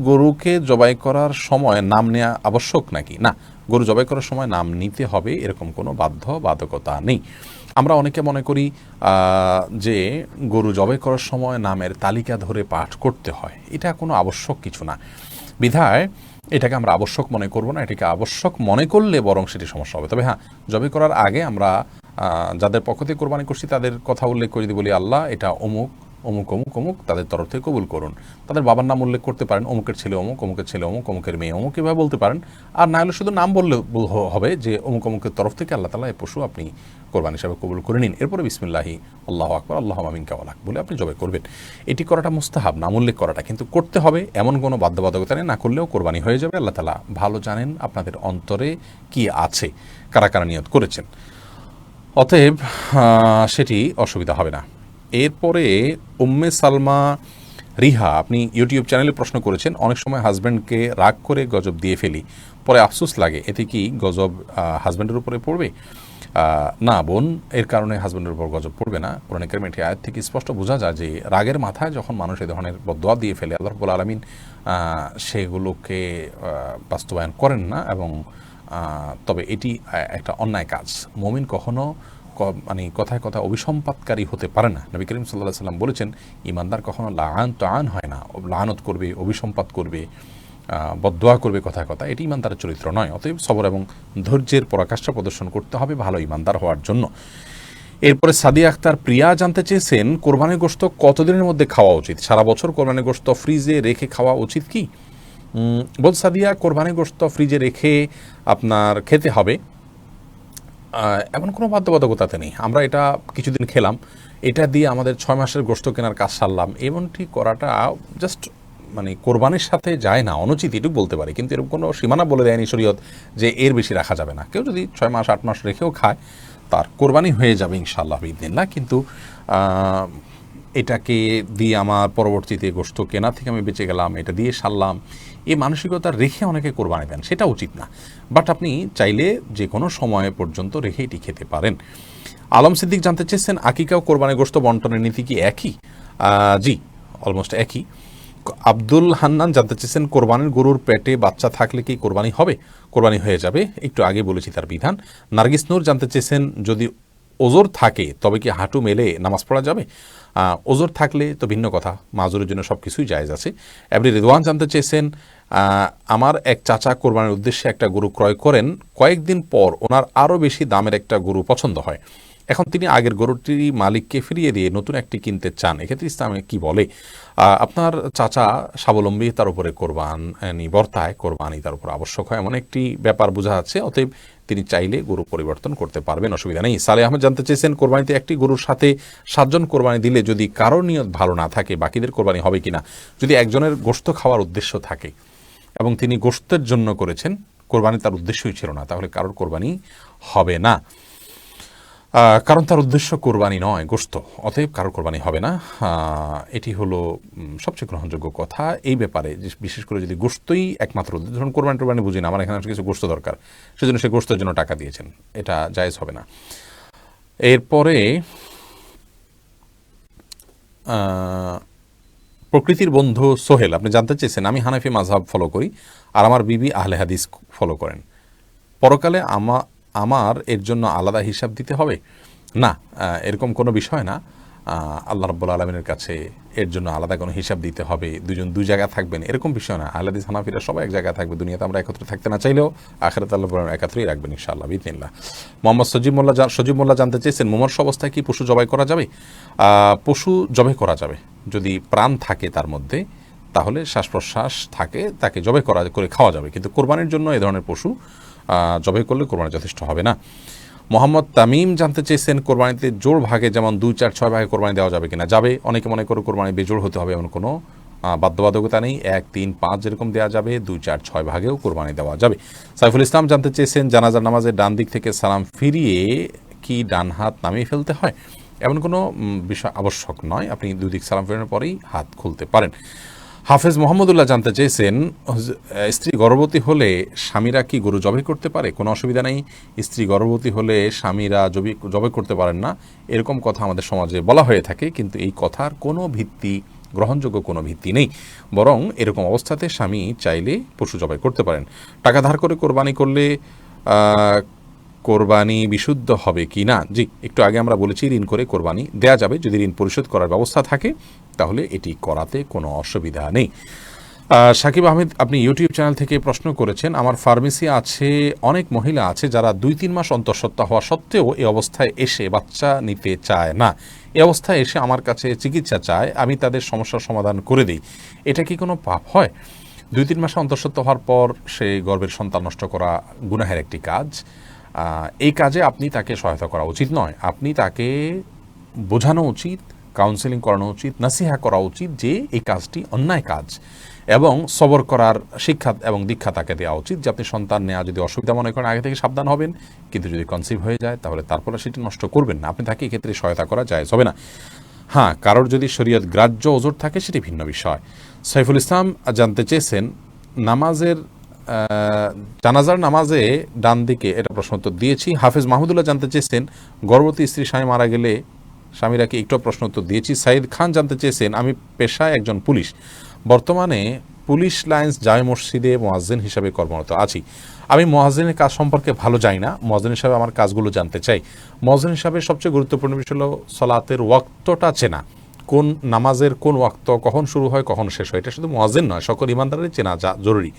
গরুকে জবাই করার সময় নাম নেওয়া আবশ্যক নাকি? না, গরু জবাই করার সময় নাম নিতে হবে এরকম কোনো বাধ্যবাধকতা নেই। আমরা অনেকে মনে করি যে গরু জবাই করার সময় নামের তালিকা ধরে পাঠ করতে হয়, এটা কোনো আবশ্যক কিছু না। বিধায় এটাকে আমরা আবশ্যক মনে করব না। এটাকে আবশ্যক মনে করলে বরং সেটি সমস্যা হবে। তবে হ্যাঁ, জবাই করার আগে আমরা যাদের পক্ষ থেকে কোরবানি করছি তাদের কথা উল্লেখ করে দিই, বলি আল্লাহ এটা অমুক অমুক অমুক অমুক তাদের তরফ থেকে কবুল করুন। তাদের বাবার নাম উল্লেখ করতে পারেন, অমুকের ছেলে অমুক, অমুকের ছেলে অমুক, অমুকের মেয়ে অমুক, এভাবে বলতে পারেন। আর না হলে শুধু নাম বললে হবে যে অমুক অমুকের তরফ থেকে আল্লাহ তাআলা এই পশু আপনি কোরবানি হিসাবে কবুল করে নিন। এরপরে বিসমিল্লাহি আল্লাহু আকবার আল্লাহুম্মা মিনকা ওয়া লাক বলে আপনি জবাই করবেন। এটি করাটা মুস্তাহাব, নাম উল্লেখ করাটা, কিন্তু করতে হবে এমন কোনো বাধ্যবাধকতা নেই। না করলেও কোরবানি হয়ে যাবে। আল্লাহ তাআলা ভালো জানেন আপনাদের অন্তরে কি আছে, কারা কারা নিয়ত করেছেন, অতএব সেটি অসুবিধা হবে না। এরপরে উম্মে সালমা রিহা, আপনি ইউটিউব চ্যানেলে প্রশ্ন করেছেন, অনেক সময় হাজব্যান্ডকে রাগ করে গজব দিয়ে ফেলি, পরে আফসোস লাগে, এতে কি গজব হাজব্যান্ডের উপরে পড়বে? না বোন, এর কারণে হাজব্যান্ডের উপর গজব পড়বে না। কোরআন কারীমের একটি আয়াত থেকে স্পষ্ট বোঝা যায় যে রাগের মাথায় যখন মানুষ এই ধরনের বদদোয়া দিয়ে ফেলে, আল্লাহ রাব্বুল আলামিন সেগুলোকে বাস্তবায়ন করেন না, এবং তবে এটি একটা অন্যায় কাজ। মুমিন কখনো মানে কথায় কথা অভিসম্পাতকারী হতে পারে না। নবী করিম সাল্লাল্লাহু আলাইহি ওয়াসাল্লাম বলেছেন, ইমানদার কখনো লাআন হয় না, লাআনত করবে, অভিসম্পাত করবে, বদদোয়া করবে কথায় কথা, এটি ইমানদারের চরিত্র নয়। অতএব সবর এবং ধৈর্যের পরাকাষ্ঠা প্রদর্শন করতে হবে ভালো ইমানদার হওয়ার জন্য। এরপরে সাদিয়া আক্তার প্রিয়া জানতে চেয়েছেন, কোরবানির গোশত কতদিনের মধ্যে খাওয়া উচিত? সারা বছর কোরবানির গোশত ফ্রিজে রেখে খাওয়া উচিত কি? বল সাদিয়া, কোরবানির গোশত ফ্রিজে রেখে আপনার খেতে হবে এমন কোনো বাধ্যবাধকতাতে নেই। আমরা এটা কিছুদিন খেলাম, এটা দিয়ে আমাদের 6 মাসের গোশত কেনার কাজ সারলাম, এমনটি করাটা জাস্ট মানে কোরবানির সাথে যায় না, অনুচিত এটুকু বলতে পারি। কিন্তু এরকম কোনো সীমানা বলে দেয়নি শরীয়ত যে এর বেশি রাখা যাবে না। কেউ যদি 6 মাস 8 মাস রেখেও খায় তার কোরবানি হয়ে যাবে ইনশাআল্লাহ বিইذনিল্লাহ। কিন্তু এটাকে দিয়ে আমার পরবর্তীতে গোশত কেনা থেকে আমি বেঁচে গেলাম, এটা দিয়ে সারলাম, এই মানসিকতা রেখে অনেকে কোরবানি দেন, সেটা উচিত না। বাট আপনি চাইলে যে কোনো সময় পর্যন্ত রেখে এটি খেতে পারেন। আলম সিদ্দিক জানতে চেয়েছেন, আকিকা ও কোরবানি গোশত বন্টনের নীতি কি একই? জি, অলমোস্ট একই। আব্দুল হান্নান জানতে চেয়েছেন, কোরবানির গরুর পেটে বাচ্চা থাকলে কি কোরবানি হবে? কোরবানি হয়ে যাবে, একটু আগে বলেছি তার বিধান। নার্গিস নূর জানতে চেয়েছেন, যদি ওজোর থাকে তবে কি হাঁটু মেলে নামাজ পড়া যাবে? ওজোর থাকলে তো ভিন্ন কথা, মাজুরের জন্য সব কিছুই জায়েজ আছে। এভরি রিদওয়ান জানতে চেয়েছেন, আমার এক চাচা কোরবানির উদ্দেশ্যে একটা গরু ক্রয় করেন, কয়েকদিন পর ওনার আরও বেশি দামের একটা গরু পছন্দ হয়, এখন তিনি আগের গরুটির মালিককে ফিরিয়ে দিয়ে নতুন একটি কিনতে চান, এক্ষেত্রে ইসলামে কি বলে? আপনার চাচা স্বাবলম্বী, তার উপরে কোরবানি বর্তায়, কোরবানি তার উপর আবশ্যক হয়, এমন একটি ব্যাপার বোঝা যাচ্ছে। অতএব তিনি চাইলে গরু পরিবর্তন করতে পারবেন, অসুবিধা নেই। সালেহ আহমেদ জানতে চেয়েছেন, কোরবানিতে একটি গরুর সাথে 7 জন কোরবানি দিলে যদি কারোর নিয়ত ভালো না থাকে বাকিদের কোরবানি হবে কিনা? যদি একজনের গোশত খাওয়ার উদ্দেশ্য থাকে এবং তিনি গোশতের জন্য করেছেন, কোরবানি তার উদ্দেশ্যই ছিল না, তাহলে কারোর কোরবানি হবে না, কারণ তার উদ্দেশ্য কোরবানি নয়, গোশত। অতএব কারোর কোরবানি হবে না। এটি হলো সবচেয়ে গ্রহণযোগ্য কথা এই ব্যাপারে, বিশেষ করে যদি গোশতই একমাত্র উদ্দেশ্য। ধরুন কোরবানি বুঝি না, আমার এখানে কিছু গোশত দরকার, সেজন্য সে গোশতের জন্য টাকা দিয়েছেন, এটা জায়েজ হবে না। এরপরে প্রকৃতির বন্ধু সোহেল, আপনি জানতে চেয়েছেন, আমি হানাফি মাযহাব ফলো করি আর আমার বিবি আহলে হাদিস ফলো করেন, পরকালে আমার এর জন্য আলাদা হিসাব দিতে হবে? না, এরকম কোনো বিষয় না। আল্লাহ রাব্বুল আলামিনের কাছে এর জন্য আলাদা কোনো হিসাব দিতে হবে, দুজন দুই জায়গায় থাকবেন, এরকম বিষয় না। আহলে হাদিস হানাফিরা সবাই এক জায়গায় থাকবে, দুনিয়াতে আমরা একত্রে থাকতে না চাইলেও আখিরাতে আল্লাহ একত্রেই রাখবেন ইনশাআল্লাহ বিইذনিল্লাহ। মোহাম্মদ সজীব মোল্লা জানতে চেয়েছেন, মুমূর্ষু অবস্থায় কি পশু জবাই করা যাবে? পশু জবাই করা যাবে যদি প্রাণ থাকে তার মধ্যে, তাহলে শ্বাস প্রশ্বাস থাকে, তাকে জবাই করে খাওয়া যাবে। কিন্তু কোরবানির জন্য এই ধরনের পশু জবাই করলে কোরবানি যথেষ্ট হবে না। মোহাম্মদ তামিম জানতে চেয়েছেন, কোরবানিতে জোড় ভাগে যেমন 2, 4, 6 ভাগে কোরবানি দেওয়া যাবে কিনা? যাবে। অনেকে মনে করে কোরবানি বেজোড় হতে হবে, এমন কোনো বাধ্যবাধকতা নেই। 1, 3, 5 যেরকম দেওয়া যাবে, 2, 4, 6 ভাগেও কোরবানি দেওয়া যাবে। সাইফুল ইসলাম জানতে চেয়েছেন, জানাজার নামাজের ডান দিক থেকে সালাম ফিরিয়ে কি ডান হাত নামিয়ে ফেলতে হয়? এমন কোনো বিষয় আবশ্যক নয়, আপনি 2 দিক সালাম ফেরানোর পরেই হাত খুলতে পারেন। হাফেজ মোহাম্মদুল্লাহ জানতে চেয়েছেন, স্ত্রী গর্ভবতী হলে স্বামীরা কি গরু জবাই করতে পারে? কোনো অসুবিধা নেই। স্ত্রী গর্ভবতী হলে স্বামীরা জবাই করতে পারেন না, এরকম কথা আমাদের সমাজে বলা হয়ে থাকে, কিন্তু এই কথার কোনো ভিত্তি, গ্রহণযোগ্য কোনো ভিত্তি নেই। বরং এরকম অবস্থাতে স্বামী চাইলে পশু জবাই করতে পারেন। টাকা ধার করে কোরবানি করলে কোরবানি বিশুদ্ধ হবে কি না? জি, একটু আগে আমরা বলেছি ঋণ করে কোরবানি দেয়া যাবে, যদি ঋণ পরিশোধ করার ব্যবস্থা থাকে তাহলে এটি করাতে কোনো অসুবিধা নেই। সাকিব আহমেদ, আপনি ইউটিউব চ্যানেল থেকে প্রশ্ন করেছেন, আমার ফার্মেসি আছে, অনেক মহিলা আছে যারা 2-3 মাস অন্তঃসত্ত্বা হওয়া সত্ত্বেও এই অবস্থায় এসে বাচ্চা নিতে চায় না, এই অবস্থায় এসে আমার কাছে চিকিৎসা চায়, আমি তাদের সমস্যার সমাধান করে দিই, এটা কি কোনো পাপ হয়? 2-3 মাসে অন্তঃসত্ত্বা হওয়ার পর সে গর্ভের সন্তান নষ্ট করা গুনাহের একটি কাজ। এই কাজে আপনি তাকে সহায়তা করা উচিত নয়। আপনি তাকে বোঝানো উচিত, কাউন্সেলিং করানো উচিত, নাসিহা করা উচিত যে এই কাজটি অন্যায় কাজ, এবং সবর করার শিক্ষা এবং দীক্ষা তাকে দেওয়া উচিত যে আপনি সন্তান নেওয়া যদি অসুবিধা মনে করেন আগে থেকে সাবধান হবেন, কিন্তু যদি কনসিভ হয়ে যায় তাহলে তারপরে সেটি নষ্ট করবেন না। আপনি তাকে এক্ষেত্রে সহায়তা করা জায়েজ হবে না। হ্যাঁ, কারোর যদি শরীয়ত গ্রাহ্য ওজর থাকে সেটি ভিন্ন বিষয়। সাইফুল ইসলাম জানতে চেয়েছেন, নামাজের জানাজার নামাজে ডান দিকে, এটা প্রশ্ন উত্তর দিয়েছি। হাফেজ মাহমুদুল্লাহ জানতে চেয়েছেন, গর্ভবতী স্ত্রী স্বামী মারা গেলে স্বামীরা কি, একটু প্রশ্ন উত্তর দিয়েছি। সাইদ খান জানতে চেয়েছেন, আমি পেশায় একজন পুলিশ, বর্তমানে পুলিশ লাইন্স জামে মসজিদে মুয়াজ্জিন হিসাবে কর্মরত আছি। আমি মুয়াজ্জিনের কাজ সম্পর্কে ভালো জানি না, মুয়াজ্জিন হিসাবে আমার কাজগুলো জানতে চাই। মুয়াজ্জিন হিসাবে সবচেয়ে গুরুত্বপূর্ণ বিষয় হলো সলাতের ওয়াক্তটা চেনা, কোন নামাজের কোন ওয়াক্ত কখন শুরু হয় কখন শেষ হয়, এটা শুধু মুয়াজ্জিন নয়, সকল ইমানদারের চেনা জরুরি।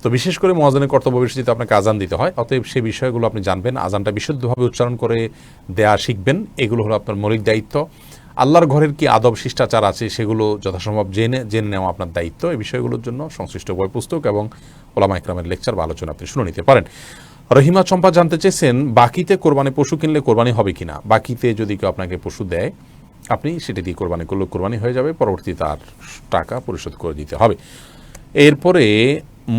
তো বিশেষ করে মুয়াজ্জিনের কর্তব্য বিষয়ে আপনাকে আজান দিতে হয়, অতএব সেই বিষয়গুলো আপনি জানবেন, আজানটা বিশুদ্ধভাবে উচ্চারণ করে দেয়া শিখবেন, এগুলো হলো আপনার মৌলিক দায়িত্ব। আল্লাহর ঘরের কি আদব শিষ্টাচার আছে সেগুলো যথাসম্ভব জেনে নেওয়া আপনার দায়িত্ব। এই বিষয়গুলোর জন্য সংশ্লিষ্ট বই পুস্তক এবং ওলামা ইকরামের লেকচার বা আলোচনা আপনি শুনে নিতে পারেন। রহিমা চম্পা জানতে চেয়েছেন, বাকিতে কোরবানি পশু কিনলে কোরবানি হবে কিনা। বাকিতে যদি কেউ আপনাকে পশু দেয়, আপনি সেটি দিয়ে কোরবানি করলে কোরবানি হয়ে যাবে, পরবর্তী তার টাকা পরিশোধ করে দিতে হবে। এরপরে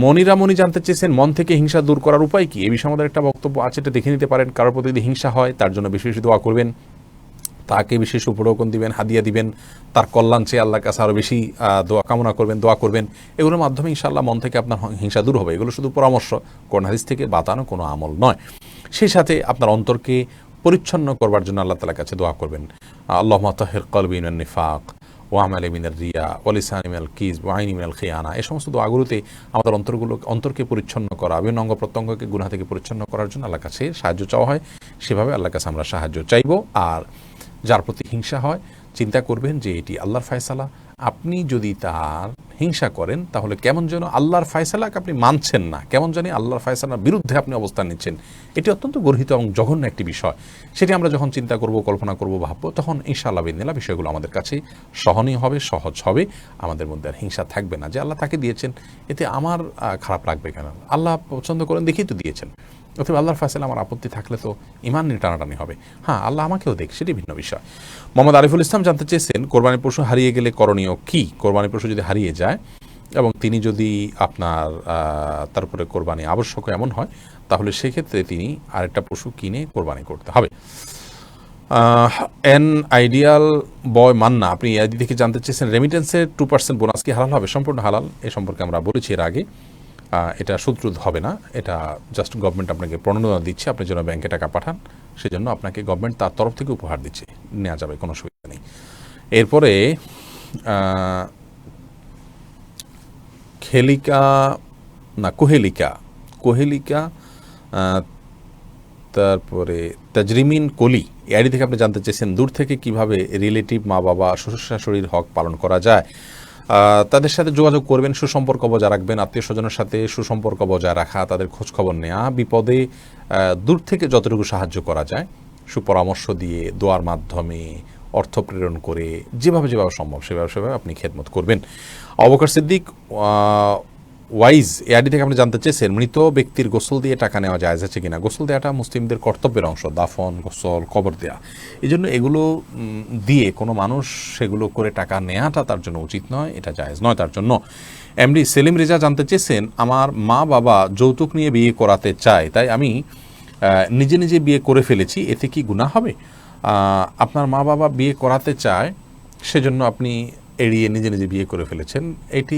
মনিরা মনি জানতে চেয়েছেন, মন থেকে হিংসা দূর করার উপায় কি। এই বিষয়ে আমাদের একটা বক্তব্য আছে, এটা দেখে নিতে পারেন। কারোর প্রতি যদি হিংসা হয় তার জন্য বেশি বেশি দোয়া করবেন, তাকে বিশেষ উপঢৌকন দিবেন, হাদিয়া দিবেন, তার কল্যাণ চেয়ে আল্লাহর কাছে আরও বেশি দোয়া কামনা করবেন, দোয়া করবেন। এগুলোর মাধ্যমে ইনশাআল্লাহ মন থেকে আপনার হিংসা দূর হবে। এগুলো শুধু পরামর্শ, কোরআন হাদিস থেকে বাতানো কোনো আমল নয়। সেই সাথে আপনার অন্তরকে পরিচ্ছন্ন করবার জন্য আল্লাহ তাআলার কাছে দোয়া করবেন, আল্লাহুম্মা তাহির কলবি মিনান নিফাক ওয়া আমালি মিনার রিয়া ওয়া লিসানি মিনাল কিযব ওয়া আইনি মিনাল খিয়ানা। এই সমস্ত দোয়াগুলোতে আমাদের অন্তরকে পরিচ্ছন্ন করা, বিভিন্ন অঙ্গ প্রত্যঙ্গকে গুনাহ থেকে পরিচ্ছন্ন করার জন্য আল্লাহর কাছে সাহায্য চাওয়া হয়। সেভাবে আল্লাহর কাছে আমরা সাহায্য চাইব। আর যার প্রতি হিংসা হয়, চিন্তা করবেন যে এটি আল্লাহর ফয়সালা। আপনি যদি তার হিংসা করেন তাহলে কেমন যেন আল্লাহর ফয়সালাকে আপনি মানছেন না, কেমন জানি আল্লাহর ফয়সালার বিরুদ্ধে আপনি অবস্থান নিচ্ছেন। এটি অত্যন্ত গর্হিত এবং জঘন্য একটি বিষয়। সেটি আমরা যখন চিন্তা করব, কল্পনা করব, ভাববো, তখন ইনশাআল্লাহ বিদিনিল্লাহ বিষয়গুলো আমাদের কাছে সহনীয় হবে, সহজ হবে। আমাদের মধ্যে আর হিংসা থাকবে না যে আল্লাহ তাকে দিয়েছেন, এতে আমার খারাপ লাগবে কেন, আল্লাহ পছন্দ করেন দেখেই তো দিয়েছেন। অথবা আল্লাহর ফয়সালা আমার আপত্তি থাকলে তো ইমান নিয়ে টানাটানি হবে। হ্যাঁ, আল্লাহ আমাকেও দেখ, সেটি ভিন্ন বিষয়। মোহাম্মদ আরিফুল ইসলাম জানতে চেয়েছেন, কোরবানি পশু হারিয়ে গেলে করণীয় কি। কোরবানি পশু যদি হারিয়ে যায় এবং তিনি যদি আপনার তারপরে কোরবানি আবশ্যক এমন হয়, তাহলে সেক্ষেত্রে তিনি আরেকটা পশু কিনে কোরবানি করতে হবে। এন আইডিয়াল বয় মান্না, আপনি আইডি থেকে জানতে চেয়েছেন, রেমিটেন্সের 2% বোনাস কি হালাল হবে। সম্পূর্ণ হালাল, এ সম্পর্কে আমরা বলেছি এর আগে। এটা সুদরুদ হবে না, এটা জাস্ট গভর্নমেন্ট আপনাকে প্রণোদনা দিচ্ছে, আপনি যেন ব্যাংকে টাকা পাঠান, সেজন্য আপনাকে গভর্নমেন্ট তার তরফ থেকে উপহার দিচ্ছে, নেওয়া যাবে, কোনো অসুবিধা নেই। এরপরে কোহেলিকা তারপরে তাজরিমিন কলি, এই আইডি থেকে আপনি জানতে চেয়েছেন, দূর থেকে কিভাবে রিলেটিভ মা বাবা শ্বশুর শাশুড়ির হক পালন করা যায়। তাদের সাথে যোগাযোগ করবেন, সুসম্পর্ক বজায় রাখবেন, আত্মীয় স্বজনের সাথে সুসম্পর্ক বজায় রাখা, তাদের খোঁজখবর নেওয়া, বিপদে দূর থেকে যতটুকু সাহায্য করা যায় সুপরামর্শ দিয়ে, দোয়ার মাধ্যমে, অর্থ প্রেরণ করে, যেভাবে সম্ভব সেভাবে আপনি খেদমত করবেন। আবু বকর সিদ্দিক ওয়াইজ এআডি থেকে আপনি জানতে চেয়েছেন, মৃত ব্যক্তির গোসল দিয়ে টাকা নেওয়া জায়েজ আছে কিনা। গোসল দেওয়াটা মুসলিমদের কর্তব্যের অংশ, দাফন, গোসল, কবর দেওয়া। এই জন্য এগুলো দিয়ে কোনো মানুষ সেগুলো করে টাকা নেওয়াটা তার জন্য উচিত নয়, এটা জায়েজ নয় তার জন্য। এমডি সেলিম রেজা জানতে চেয়েছেন, আমার মা বাবা যৌতুক নিয়ে বিয়ে করাতে চায়, তাই আমি নিজে বিয়ে করে ফেলেছি, এতে কি গুনাহ হবে। আপনার মা বাবা বিয়ে করাতে চায়, সেজন্য আপনি এড়িয়ে নিজে বিয়ে করে ফেলেছেন, এটি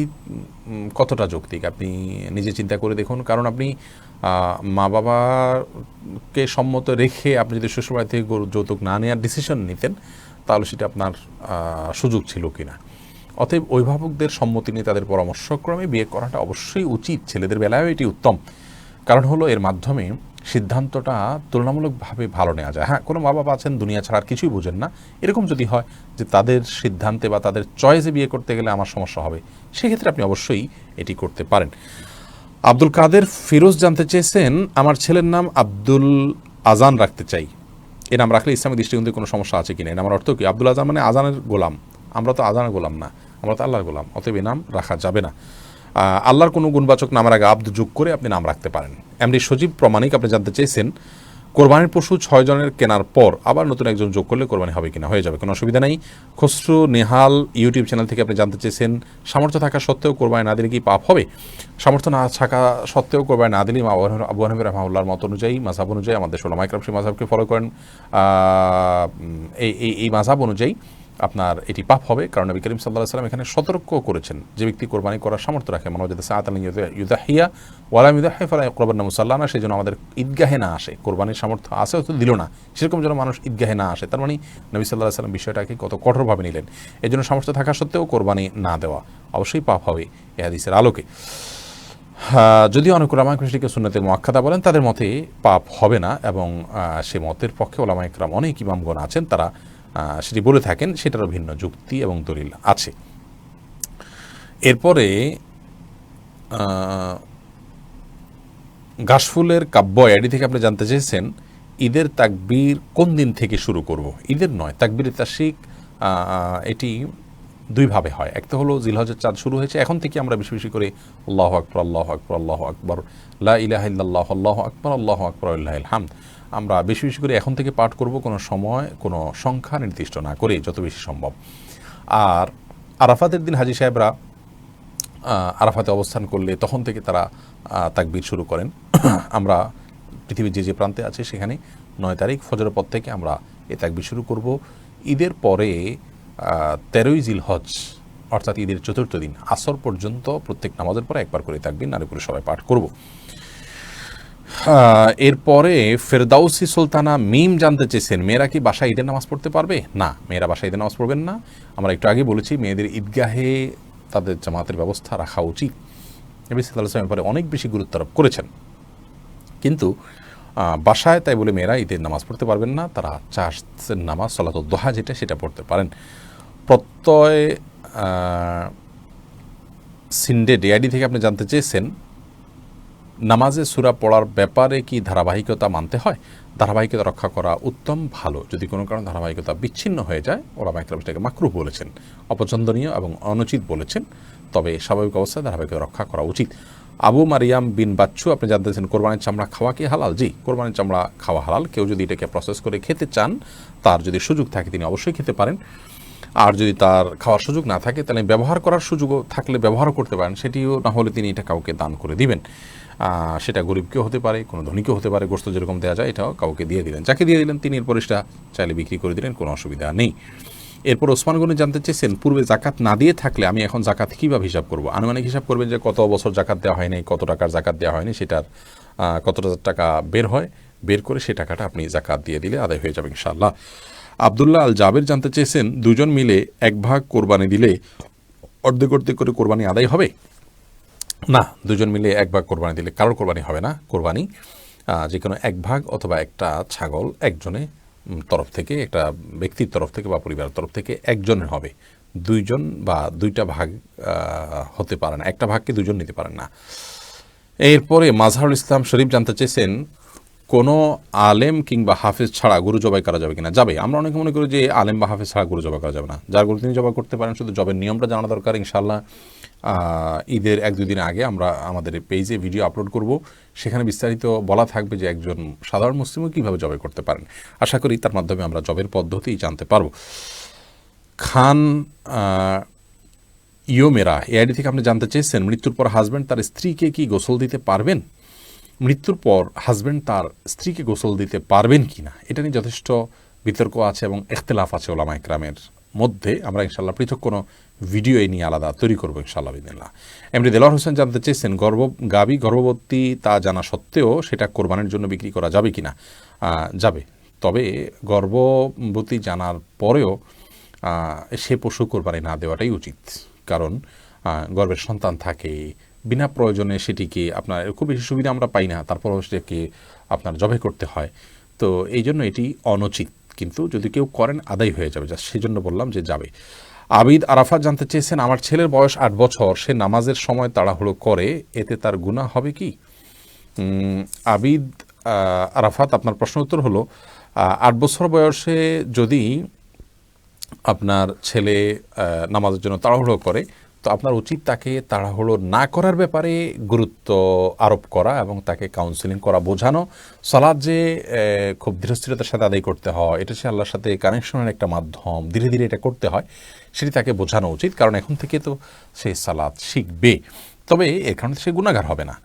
কতটা যৌক্তিক আপনি নিজে চিন্তা করে দেখুন। কারণ আপনি মা বাবাকে সম্মত রেখে আপনি যদি শ্বশুরবাড়ি থেকে যৌতুক না নেওয়ার ডিসিশন নিতেন, তাহলে সেটা আপনার সুযোগ ছিল কিনা। অতএব অভিভাবকদের সম্মতি নিয়ে তাদের পরামর্শক্রমে বিয়ে করাটা অবশ্যই উচিত, ছেলেদের বেলায়ও এটি উত্তম। কারণ হলো এর মাধ্যমে সিদ্ধান্তটা তুলনামূলকভাবে ভালো নেওয়া যায়। হ্যাঁ, কোনো মা বাবা আছেন দুনিয়া ছাড়া আর কিছুই বোঝেন না, এরকম যদি হয় যে তাদের সিদ্ধান্তে বা তাদের চয়েসে বিয়ে করতে গেলে আমার সমস্যা হবে, সেক্ষেত্রে আপনি অবশ্যই এটি করতে পারেন। আব্দুল কাদের ফিরোজ জানতে চেয়েছেন, আমার ছেলের নাম আব্দুল আজান রাখতে চাই, এ নাম রাখলে ইসলামী দৃষ্টিকোণ থেকে কোনো সমস্যা আছে কিনা? এর নামের অর্থ কি? আব্দুল আজান মানে আজানের গোলাম, আমরা তো আজানের গোলাম না, আমরা তো আল্লাহর গোলাম, অতএব এই নাম রাখা যাবে না। আল্লাহর কোনো গুণবাচক নামের আগে আব্দু যোগ করে আপনি নাম রাখতে পারেন। এমনি সজীব প্রমাণিক আপনি জানতে চেয়েছেন, কোরবানির পশু 6 জনের কেনার পর আবার নতুন একজন যোগ করলে কোরবানি হবে কিনা? হয়ে যাবে, কোনো অসুবিধা নেই। খসরু নেহাল ইউটিউব চ্যানেল থেকে আপনি জানতে চেয়েছেন, সামর্থ্য থাকা সত্ত্বেও কোরবানি না দিলে কি পাপ হবে? সামর্থ্য না থাকা সত্ত্বেও কোরবানি না দিলে আবু হানিফা রাহমাহুল্লাহর মত অনুযায়ী, মাযহাব অনুযায়ী, আমাদের উলামায়ে কেরাম সেই মাযহাবকে ফলো করেন, এই মাযহাব অনুযায়ী আপনার এটি পাপ হবে। কারণ নবী করিম সাল্লাল্লাহু আলাইহি ওয়াসাল্লাম এখানে সতর্ক করেছেন, যে ব্যক্তি কোরবানি করার সামর্থ্য রাখে, মান ওয়াজাদা সাআতান ইউযাহিয়া ওয়া লাম ইউযাহি ফালা ইয়াকরাবান্না মুসাল্লানা, সেই জন্য আমাদের ঈদগাহে না আসে, কোরবানির সামর্থ্য আছে হয়তো দিল না, সেরকম যেন মানুষ ঈদগাহে না আসে। তার মানে নবী সাল্লাল্লাহু আলাইহি ওয়াসাল্লাম বিষয়টাকে কত কঠোরভাবে নিলেন। এই জন্য সামর্থ্য থাকা সত্ত্বেও কোরবানি না দেওয়া অবশ্যই পাপ হবে এ হাদিসের আলোকে। যদিও অনেক ওলামায়ে কেরামকে সুন্নতে মুআক্কাদা বলেন, তাদের মতে পাপ হবে না, এবং সে মতের পক্ষে ওলামায়ে কেরাম অনেক ইমামগণ আছেন, তারা সেটি বলে থাকেন, সেটারও ভিন্ন যুক্তি এবং দলিল আছে। এরপরে ঘাসফুলের কাব্য আইডি থেকে আপনি জানতে চেয়েছেন, ঈদের তাকবীর কোন দিন থেকে শুরু করব? ঈদের নয়, তাকবীর তাশরিক এটি দুইভাবে হয়। একটা হলো জিলহজের চাঁদ শুরু হয়েছে, এখন থেকে আমরা বেশি বেশি করে আল্লাহু আকবার, আল্লাহু আকবার, আল্লাহু আকবার, লা ইলাহা ইল্লাল্লাহ, আল্লাহু আকবার, আল্লাহু আকবার, লিল্লাহিল হামদ, আমরা বেশি বেশি করে এখন থেকে পাঠ করব, কোনো সময় কোনো সংখ্যা নির্দিষ্ট না করে, যত বেশি সম্ভব। আর আরাফাতের দিন হাজী সাহেবরা আরাফাতে অবস্থান করলে তখন থেকে তারা তাকবীর শুরু করেন। আমরা পৃথিবীর যে প্রান্তে আছে সেখানে 9 তারিখ ফজরের পর থেকে আমরা এই তাকবীর শুরু করব। ঈদের পরে 13ই জিলহজ অর্থাৎ ঈদের চতুর্থ দিন আসর পর্যন্ত প্রত্যেক নামাজের পরে একবার করে তাকবীর নারী পুরুষ সবাই পাঠ করব। এরপরে ফেরদাউসি সুলতানা মিম জানতে চেয়েছেন, মেয়েরা কি বাসায় ঈদের নামাজ পড়তে পারবে? না, মেয়েরা বাসায় ঈদের নামাজ পড়বেন না। আমরা একটু আগে বলেছি, মেয়েদের ঈদগাহে তাদের জামাতের ব্যবস্থা রাখা উচিত। নবী সাল্লাল্লাহু আলাইহি ওয়াসাল্লাম পরে অনেক বেশি গুরুত্ব আরোপ করেছেন, কিন্তু বাসায় তাই বলে মেয়েরা ঈদের নামাজ পড়তে পারবেন না। তারা চাষের নামাজ সালাতুদ দুহা যেটা, সেটা পড়তে পারেন। প্রত্যয় সিন্ডে ডিআইডি থেকে আপনি জানতে চেয়েছেন, নামাজে সূরা পড়ার ব্যাপারে কি ধারাবাহিকতা মানতে হয়? ধারাবাহিকতা রক্ষা করা উত্তম, ভালো। যদি কোনো কারণে ধারাবাহিকতা বিচ্ছিন্ন হয়ে যায়, ওলামায়ে কেরাম সেটাকে মাকরুহ বলেছেন, অপছন্দনীয় এবং অনুচিত বলেছেন, তবে স্বাভাবিক অবস্থায় ধারাবাহিকতা রক্ষা করা উচিত। আবু মারিয়াম বিন বাচ্চু আপনি জানতে চান, কোরবানির চামড়া খাওয়া কি হালাল? জি, কোরবানির চামড়া খাওয়া হালাল। কেউ যদি এটাকে প্রসেস করে খেতে চান, তার যদি সুযোগ থাকে তিনি অবশ্যই খেতে পারেন। আর যদি তার খাওয়ার সুযোগ না থাকে, তাহলে ব্যবহার করার সুযোগও থাকলে ব্যবহারও করতে পারেন। সেটিও না হলে তিনি এটা কাউকে দান করে দিবেন। সেটা গরিবকেও হতে পারে, কোনো ধনীকেও হতে পারে। গোশত যেরকম দেওয়া যায়, এটাও কাউকে দিয়ে দিলেন। যাকে দিয়ে দিলেন তিনি এরপর সেটা চাইলে বিক্রি করে দিলেন, কোনো অসুবিধা নেই। এরপর ওসমান গনি জানতে চেয়েছেন, পূর্বে জাকাত না দিয়ে থাকলে আমি এখন জাকাত কীভাবে হিসাব করব? আনুমানিক হিসাব করবেন যে কত বছর জাকাত দেওয়া হয়নি, কত টাকার জাকাত দেওয়া হয়নি, সেটার কত টাকা বের হয়, বের করে সে টাকাটা আপনি জাকাত দিয়ে দিলে আদায় হয়ে যাবে ইনশাআল্লাহ। আবদুল্লাহ আল জাবের জানতে চেয়েছেন, দুজন মিলে এক ভাগ কোরবানি দিলে অর্ধেক অর্ধেক করে কোরবানি আদায় হবে? না, দুজন মিলে এক ভাগ কোরবানি দিলে কারোর কোরবানি হবে না। কোরবানি যে কোনো এক ভাগ অথবা একটা ছাগল একজনের তরফ থেকে, একটা ব্যক্তির তরফ থেকে বা পরিবারের তরফ থেকে একজনের হবে। দুইজন বা দুইটা ভাগ হতে পারে না, একটা ভাগকে দুজন নিতে পারেন না। এরপরে মাজহারুল ইসলাম শরীফ জানতে চেয়েছেন, কোনো আলেম কিংবা হাফেজ ছাড়া গরু জবাই করা যাবে কিনা? যাবে। আমরা অনেকে মনে করি যে আলেম বা হাফেজ ছাড়া গরু জবাই করা যাবে না। যার গরু তিনি জবাই করতে পারেন, শুধু জবের নিয়মটা জানা দরকার। ইনশাআল্লাহ ঈদের 1-2 দিন আগে আমরা আমাদের পেজে ভিডিও আপলোড করব, সেখানে বিস্তারিত বলা থাকবে যে একজন সাধারণ মুসলিমও কীভাবে জবাই করতে পারেন। আশা করি তার মাধ্যমে আমরা জবের পদ্ধতি জানতে পারব। খান ইয়োমেরা এআইডি থেকে আপনি জানতে চেয়েছেন, মৃত্যুর পর হাজব্যান্ড তার স্ত্রীকে কি গোসল দিতে পারবেন? মৃত্যুর পর হাজব্যান্ড তার স্ত্রীকে গোসল দিতে পারবেন কি না, এটা নিয়ে যথেষ্ট বিতর্ক আছে এবং ইখতিলাফ আছে ওলামায়ে কেরামের মধ্যে। আমরা ইনশাআল্লাহ পৃথক কোনো ভিডিও এই নিয়ে আলাদা তৈরি করবো ইনশাআল্লাহ বিদিনিল্লাহ। এমনি দেলোয়ার হোসেন জানতে চেয়েছেন, গাভী গর্ভবতী তা জানা সত্ত্বেও সেটা কোরবানির জন্য বিক্রি করা যাবে কি না? যাবে, তবে গর্ভবতী জানার পরেও সে পশু কোরবানি না দেওয়াটাই উচিত। কারণ গর্ভের সন্তান থাকে, বিনা প্রয়োজনে সেটিকে আপনার খুব বেশি সুবিধা আমরা পাই না, তারপরও সেটাকে আপনার জবাই করতে হয়। তো এই জন্য এটি অনুচিত, কিন্তু যদি কেউ করেন আদায় হয়ে যাবে, জাস্ট সেই জন্য বললাম যে যাবে। আবিদ আরাফাত জানতে চেয়েছেন, আমার ছেলের বয়স 8 বছর, সে নামাজের সময় তাড়াহুড়ো করে, এতে তার গুনাহ হবে কি? আবিদ আরাফাত, আপনার প্রশ্ন উত্তর হলো 8 বছর বয়সে যদি আপনার ছেলে নামাজের জন্য তাড়াহুড়ো করে, তো আপনার উচিত তাকে তাড়াহুড়ো না করার ব্যাপারে গুরুত্ব আরোপ করা এবং তাকে কাউন্সেলিং করা, বোঝানো। সালাত যে খুব ধীরস্থিরতার সাথে আদায় করতে হয়, এটা সে আল্লাহর সাথে কানেকশনের একটা মাধ্যম, ধীরে ধীরে এটা করতে হয়, সেটি তাকে বোঝানো উচিত। কারণ এখন থেকে তো সে সালাত শিখবে, তবে এর কারণে সে গুনাহগার হবে না।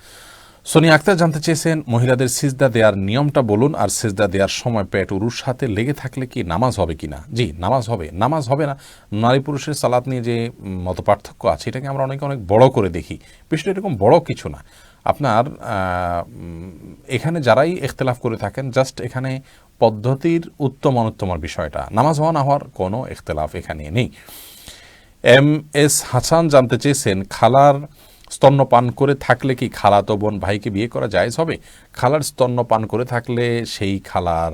সোনিয়া আক্তার জানতে চেয়েছেন, মহিলাদের সিজদা দেওয়ার নিয়মটা বলুন, আর সিজদা দেওয়ার সময় পেট উরুর সাথে লেগে থাকলে কি নামাজ হবে কিনা? জি, নামাজ হবে। নামাজ হবে না, নারী পুরুষের সালাত নিয়ে যে মত পার্থক্য আছে, এটাকে আমরা অনেক বড় করে দেখি। বিষয়টা এরকম বড় কিছু না। আপনার এখানে যারাই ইখতিলাফ করে থাকেন, জাস্ট এখানে পদ্ধতির উত্তম অনুত্তমের বিষয়টা, নামাজ হওয়া না হওয়ার কোনো ইখতিলাফ এখানে নেই। MS হাসান জানতে চেয়েছেন, খালার স্তন্যপান করে থাকলে কি খালাতো বোন ভাইকে বিয়ে করা জায়েজ হবে? খালার স্তন্যপান করে থাকলে সেই খালার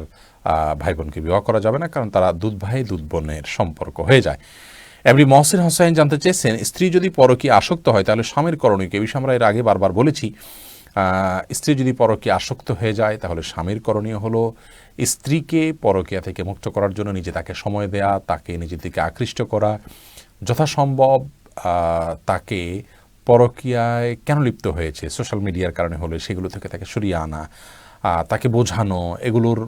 ভাই বোনকে বিবাহ করা যাবে না, কারণ তারা দুধ ভাই দুধ বোনের সম্পর্ক হয়ে যায়। এমনি মহসিন হোসেন জানতে চেয়েছেন, স্ত্রী যদি পরকীয়া আসক্ত হয় তাহলে স্বামীর করণীয় কি? এই বিষয়ে আমরা এর আগে বারবার বলেছি। স্ত্রী যদি পরকীয়া আসক্ত হয়ে যায় তাহলে স্বামীর করণীয় হলো স্ত্রীকে পরকীয়া থেকে মুক্ত করার জন্য নিজে তাকে সময় দেয়া, তাকে নিজের দিকে আকৃষ্ট করা, যথাসম্ভব তাকে পরকীয়ায় কেন লিপ্ত হয়েছে, সোশ্যাল মিডিয়ার কারণে হলে সেগুলো থেকে তাকে সরিয়ে আনা, তাকে বোঝানো, এগুলোর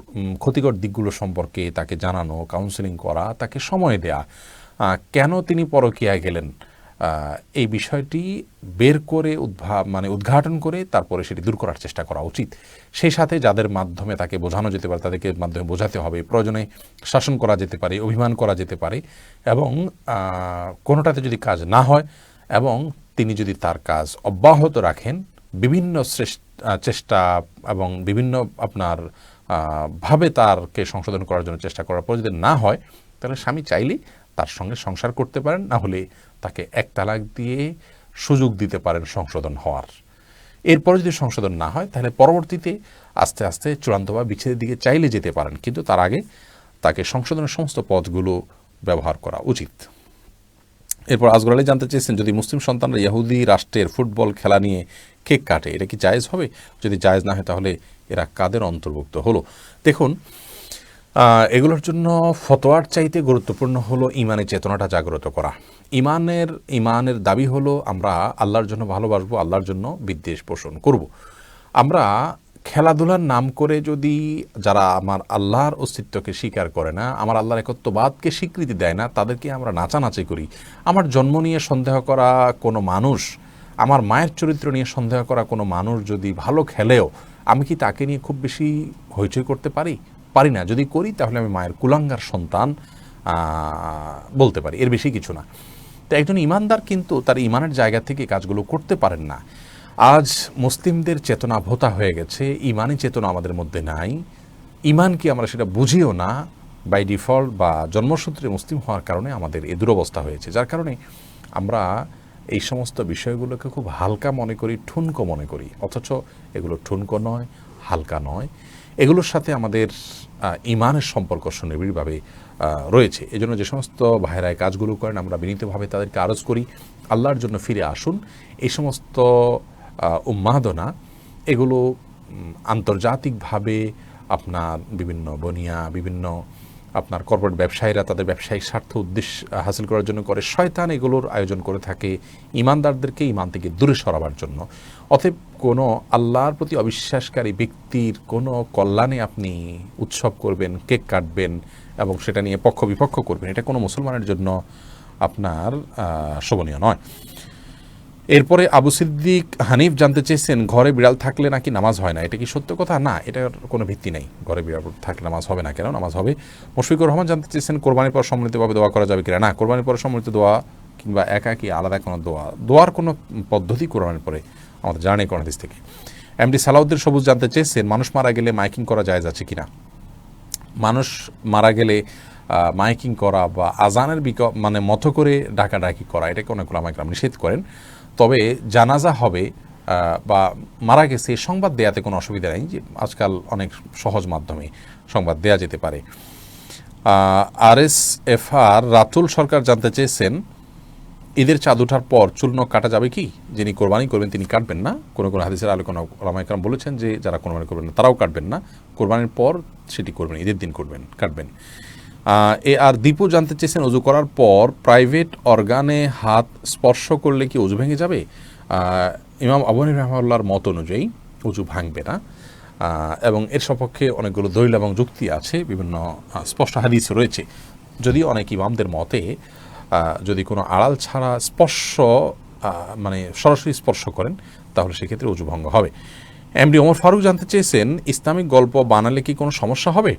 ক্ষতিকর দিকগুলো সম্পর্কে তাকে জানানো, কাউন্সেলিং করা, তাকে সময় দেয়া, কেন তিনি পরকীয়ায় গেলেন এই বিষয়টি বের করে উদ্ঘাটন করে তারপরে সেটি দূর করার চেষ্টা করা উচিত। সেই সাথে যাদের মাধ্যমে তাকে বোঝানো যেতে পারে তাদেরকে মাধ্যমে বোঝাতে হবে, প্রয়োজনে শাসন করা যেতে পারে, অভিমান করা যেতে পারে, এবং কোনোটাতে যদি কাজ না হয় এবং তিনি যদি তার কাজ অব্যাহত রাখেন, বিভিন্ন চেষ্টা এবং বিভিন্ন আপনার ভাবে তারকে সংশোধন করার জন্য চেষ্টা করার পর যদি না হয়, তাহলে স্বামী চাইলেই তার সঙ্গে সংসার করতে পারেন, না হলে তাকে এক তালাক দিয়ে সুযোগ দিতে পারেন সংশোধন হওয়ার। এরপরে যদি সংশোধন না হয় তাহলে পরবর্তীতে আস্তে আস্তে চূড়ান্তভাবে বিচ্ছেদের দিকে চাইলে যেতে পারেন, কিন্তু তার আগে তাকে সংশোধনের সমস্ত পথগুলো ব্যবহার করা উচিত। এরপর আসগর আলী জানতে চেয়েছেন, যদি মুসলিম সন্তানরা ইহুদি রাষ্ট্রের ফুটবল খেলা নিয়ে কেক কাটে, এটা কি জায়েজ হবে? যদি জায়েজ না হয় তাহলে এরা কাদের অন্তর্ভুক্ত হলো? দেখুন, এগুলোর জন্য ফতোয়ার চাইতে গুরুত্বপূর্ণ হলো ইমানের চেতনাটা জাগ্রত করা। ইমানের দাবি হলো আমরা আল্লাহর জন্য ভালোবাসবো, আল্লাহর জন্য বিদ্বেষ পোষণ করব। আমরা খেলাধুলার নাম করে যদি যারা আমার আল্লাহর অস্তিত্বকে স্বীকার করে না, আমার আল্লাহর একত্ববাদকে স্বীকৃতি দেয় না, তাদেরকে আমরা নাচানাচি করি। আমার জন্ম নিয়ে সন্দেহ করা কোনো মানুষ, আমার মায়ের চরিত্র নিয়ে সন্দেহ করা কোনো মানুষ যদি ভালো খেলেও, আমি কি তাকে নিয়ে খুব বেশি হইচই করতে পারি না। যদি করি তাহলে আমি মায়ের কুলাঙ্গার সন্তান বলতে পারি, এর বেশি কিছু না। তো একজন ইমানদার কিন্তু তার ইমানের জায়গা থেকে কাজগুলো করতে পারেন না। আজ মুসলিমদের চেতনা ভোতা হয়ে গেছে, ইমানি চেতনা আমাদের মধ্যে নাই। ইমান কি আমরা সেটা বুঝিও না, বাই ডিফল্ট বা জন্মসূত্রে মুসলিম হওয়ার কারণে আমাদের এ দুরবস্থা হয়েছে, যার কারণে আমরা এই সমস্ত বিষয়গুলোকে খুব হালকা মনে করি, ঠুনকো মনে করি, অথচ এগুলো ঠুনকো নয়, হালকা নয়, এগুলোর সাথে আমাদের ইমানের সম্পর্ক সুনিবিড়ভাবে রয়েছে। এজন্য যে সমস্ত ভাইরাই কাজগুলো করেন আমরা বিনীতভাবে তাদেরকে আরজ করি, আল্লাহর জন্য ফিরে আসুন। এই সমস্ত উন্মাদনা এগুলো আন্তর্জাতিকভাবে আপনার বিভিন্ন বনিয়া, বিভিন্ন আপনার কর্পোরেট ব্যবসায়ীরা তাদের ব্যবসায়িক স্বার্থ উদ্দেশ্য হাসিল করার জন্য করে, শয়তান এগুলোর আয়োজন করে থাকে ইমানদারদেরকে ইমান থেকে দূরে সরাবার জন্য। অতএব কোনো আল্লাহর প্রতি অবিশ্বাসকারী ব্যক্তির কোনো কল্যাণে আপনি উৎসব করবেন, কেক কাটবেন এবং সেটা নিয়ে পক্ষ বিপক্ষ করবেন, এটা কোনো মুসলমানের জন্য আপনার শোভনীয় নয়। এরপরে আবু সিদ্দিক হানিফ জানতে চেয়েছেন, ঘরে বিড়াল থাকলে নাকি নামাজ হয় না, এটা কি সত্য কথা? না, এটার কোনো ভিত্তি নেই। ঘরে বিড়াল থাকলে নামাজ হবে না, কেন? নামাজ হবে। মুশফিকুর রহমান জানতে চেয়েছেন, কোরবানির পর সম্মিলিতভাবে দোয়া করা যাবে কিনা? না, কোরবানির পরে সম্মিলিত দোয়া কিংবা একাকি আলাদা কোনো দোয়ার কোনো পদ্ধতি কোরবানির পরে আমাদের জানা নেই কোন হাদিস থেকে। এমডি সালাউদ্দিন সবুজ জানতে চেয়েছেন, মানুষ মারা গেলে মাইকিং করা জায়েজ আছে কিনা? মানুষ মারা গেলে মাইকিং করা বা আজানের মতো করে ডাকাডাকি করা, এটাকে অনেক উলামায়ে কেরাম নিষেধ করেন। তবে জানাজা হবে বা মারা গেছে সংবাদ দেয়াতে কোনো অসুবিধা নেই, যে আজকাল অনেক সহজ মাধ্যমে সংবাদ দেয়া যেতে পারে। RSFR রাতুল সরকার জানতে চেয়েছেন, ঈদের চাঁদ ওঠার পর চুল নখ কাটা যাবে কি? যিনি কোরবানি করবেন তিনি কাটবেন না। কোনো কোনো হাদিসের আলোচনা ওলামায়ে কেরাম বলেছেন যে যারা কোরবানি করবেন না তারাও কাটবেন না, কোরবানির পর সেটি করবেন, ঈদের দিন কাটবেন। আর দীপু জানতে চেয়েছেন, অজু করার পর প্রাইভেট অর্গানে হাত স্পর্শ করলে কি অজু ভেঙে যাবে? ইমাম আবু হানিফা রাহিমাহুল্লাহর মত অনুযায়ী অজু ভাঙবে না, এবং এর সপক্ষে অনেকগুলো দলিল এবং যুক্তি আছে, বিভিন্ন স্পষ্ট হাদিস রয়েছে। যদি অনেক ইমামদের মতে যদি কোনো আড়াল ছাড়া স্পর্শ মানে সরাসরি স্পর্শ করেন তাহলে সেক্ষেত্রে অজু ভঙ্গ হবে। এমডি ওমর ফারুক জানতে চেয়েছেন, ইসলামিক গল্প বানালে কি কোনো সমস্যা হবে?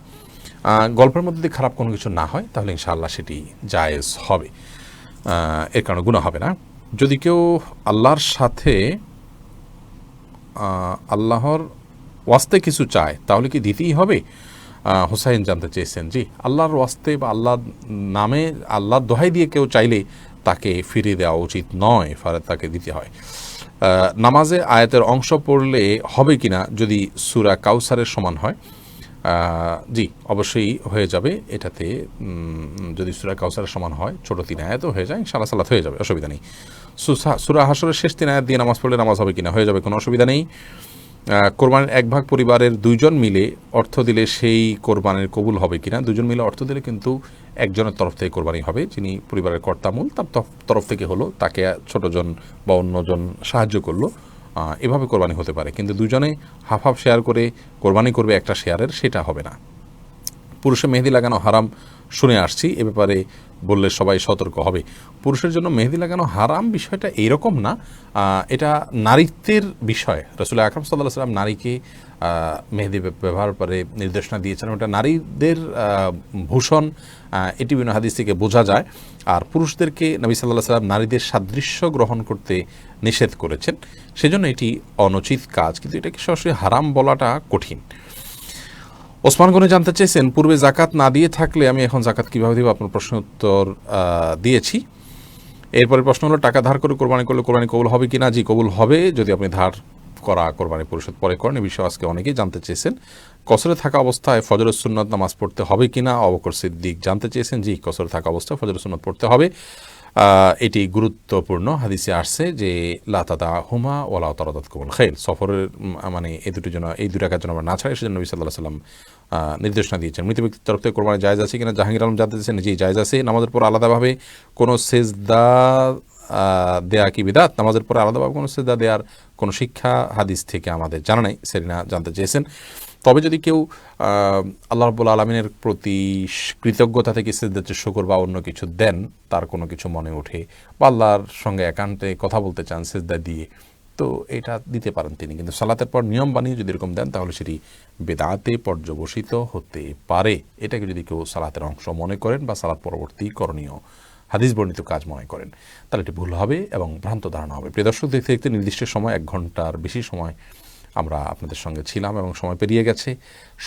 গল্পের মধ্যে যদি খারাপ কোনো কিছু না হয় তাহলে ইনশাআল্লাহ সেটি জায়েজ হবে, এর কারণে গুনাহ হবে না। যদি কেউ আল্লাহর সাথে আল্লাহর ওয়াস্তে কিছু চায় তাহলে কি দিতেই হবে? হুসাইন জানতে চেয়েছেন, জি, আল্লাহর ওয়াস্তে বা আল্লাহর নামে আল্লাহর দোহাই দিয়ে কেউ চাইলে তাকে ফিরিয়ে দেওয়া উচিত নয়, তাকে দিতে হয়। নামাজে আয়াতের অংশ পড়লে হবে কিনা যদি সূরা কাউসারের সমান হয়? জি, অবশ্যই হয়ে যাবে। এটাতে যদি সূরা কাউসারের সমান হয়, ছোট 3 আয়াতও হয়ে যায়, ইনশাআল্লাহ সালাত হয়ে যাবে, অসুবিধা নেই। সূরা হাশরের শেষ 3 আয়াত দিয়ে নামাজ পড়লে নামাজ হবে কিনা? হয়ে যাবে, কোনো অসুবিধা নেই। কোরবানির 1 ভাগ পরিবারের 2 জন মিলে অর্থ দিলে সেই কোরবানির কবুল হবে কিনা? 2 জন মিলে অর্থ দিলে কিন্তু একজনের তরফ থেকে কোরবানি হবে, যিনি পরিবারের কর্তামূল, তার তরফ থেকে হলো, তাকে ছোটজন বা অন্যজন সাহায্য করলো, এভাবে কোরবানি হতে পারে। কিন্তু 2 জনে হাফ হাফ শেয়ার করে কোরবানি করবে একটা শেয়ারের, সেটা হবে না। পুরুষের মেহেদি লাগানো হারাম শুনে আসছি, এ ব্যাপারে বললে সবাই সতর্ক হবে। পুরুষের জন্য মেহেদি লাগানো হারাম বিষয়টা এইরকম না, এটা নারীত্বের বিষয়। রাসূল আকরাম সাল্লাল্লাহু আলাইহি ওয়াসাল্লাম নারীকে মেহেদি ব্যবহার করে নির্দেশনা দিয়েছেন, ওটা নারীদের ভূষণ, এটি বিভিন্ন হাদিস থেকে বোঝা যায়। আর পুরুষদেরকে নবী সাল্লাল্লাহু আলাইহি ওয়াসাল্লাম নারীদের সাদৃশ্য গ্রহণ করতে নিষেধ করেছেন, সেজন্য এটি অনুচিত কাজ, কিন্তু এটাকে সরাসরি হারাম বলাটা কঠিন। ওসমান গনি জানতে চেয়েছেন, পূর্বে জাকাত না দিয়ে থাকলে আমি এখন জাকাত কীভাবে দেব? আপনার প্রশ্ন উত্তর দিয়েছি। এরপরে প্রশ্ন হলো, টাকা ধার করে কোরবানি করলে কোরবানি কবুল হবে কি না? জি, কবুল হবে যদি আপনি ধার করা কোরবানি পরিশোধ পরে করেন। এই বিষয়ে আজকে অনেকেই জানতে চেয়েছেন। কসরে থাকা অবস্থায় ফজরের সুন্নত নামাজ পড়তে হবে কি না? আবু বকর সিদ্দিক জানতে চেয়েছেন, জি, কসরে থাকা অবস্থায় ফজরের সুন্নত পড়তে হবে। এটি গুরুত্বপূর্ণ, হাদিসে আসছে যে লা তাদাহুমা ওয়ালা তারাদাতকুমুল খাইল, সফরের মানে এই দুই রাকাতের জন্য আমরা না ছাড়ি, সেজন্য নবী সাল্লাল্লাহু আলাইহি ওয়াসাল্লাম নির্দেশনা দিয়েছেন। মৃত ব্যক্তির তরফ থেকে কোরবানি জায়েজ আছে কিনা? জাহাঙ্গীর আলম জানতে চেয়েছেন, জি, জায়েজ আছে। নামাজের পর আলাদাভাবে কোনো সেজদা দেয়া কি বিদাত? নামাজের পরে আলাদাভাবে কোনো সেজদা দেওয়ার কোনো শিক্ষা হাদিস থেকে আমাদের জানা নেই, সেরিনা জানতে চেয়েছেন। তবে যদি কেউ আল্লাহ রাব্বুল আলামিনের প্রতি কৃতজ্ঞতা থেকে সেজদাতে শুকর বা অন্য কিছু দেন, তার কোনো কিছু মনে ওঠে বা আল্লাহর সঙ্গে একান্তে কথা বলতে চান সেজদা দিয়ে, তো এটা দিতে পারেন তিনি। কিন্তু সালাতের পর নিয়ম বানিয়ে যদি এরকম দেন তাহলে সেটি বেদাতে পর্যবসিত হতে পারে। এটাকে যদি কেউ সালাতের অংশ মনে করেন বা সালাত পরবর্তী করণীয় হাদিস বর্ণিত কাজ মনে করেন তাহলে এটি ভুল হবে এবং ভ্রান্ত ধারণা হবে। প্রিয় দর্শক, দেখতে দেখতে নির্দিষ্ট সময় 1 ঘন্টার বেশি সময় আমরা আপনাদের সঙ্গে ছিলাম এবং সময় পেরিয়ে গেছে।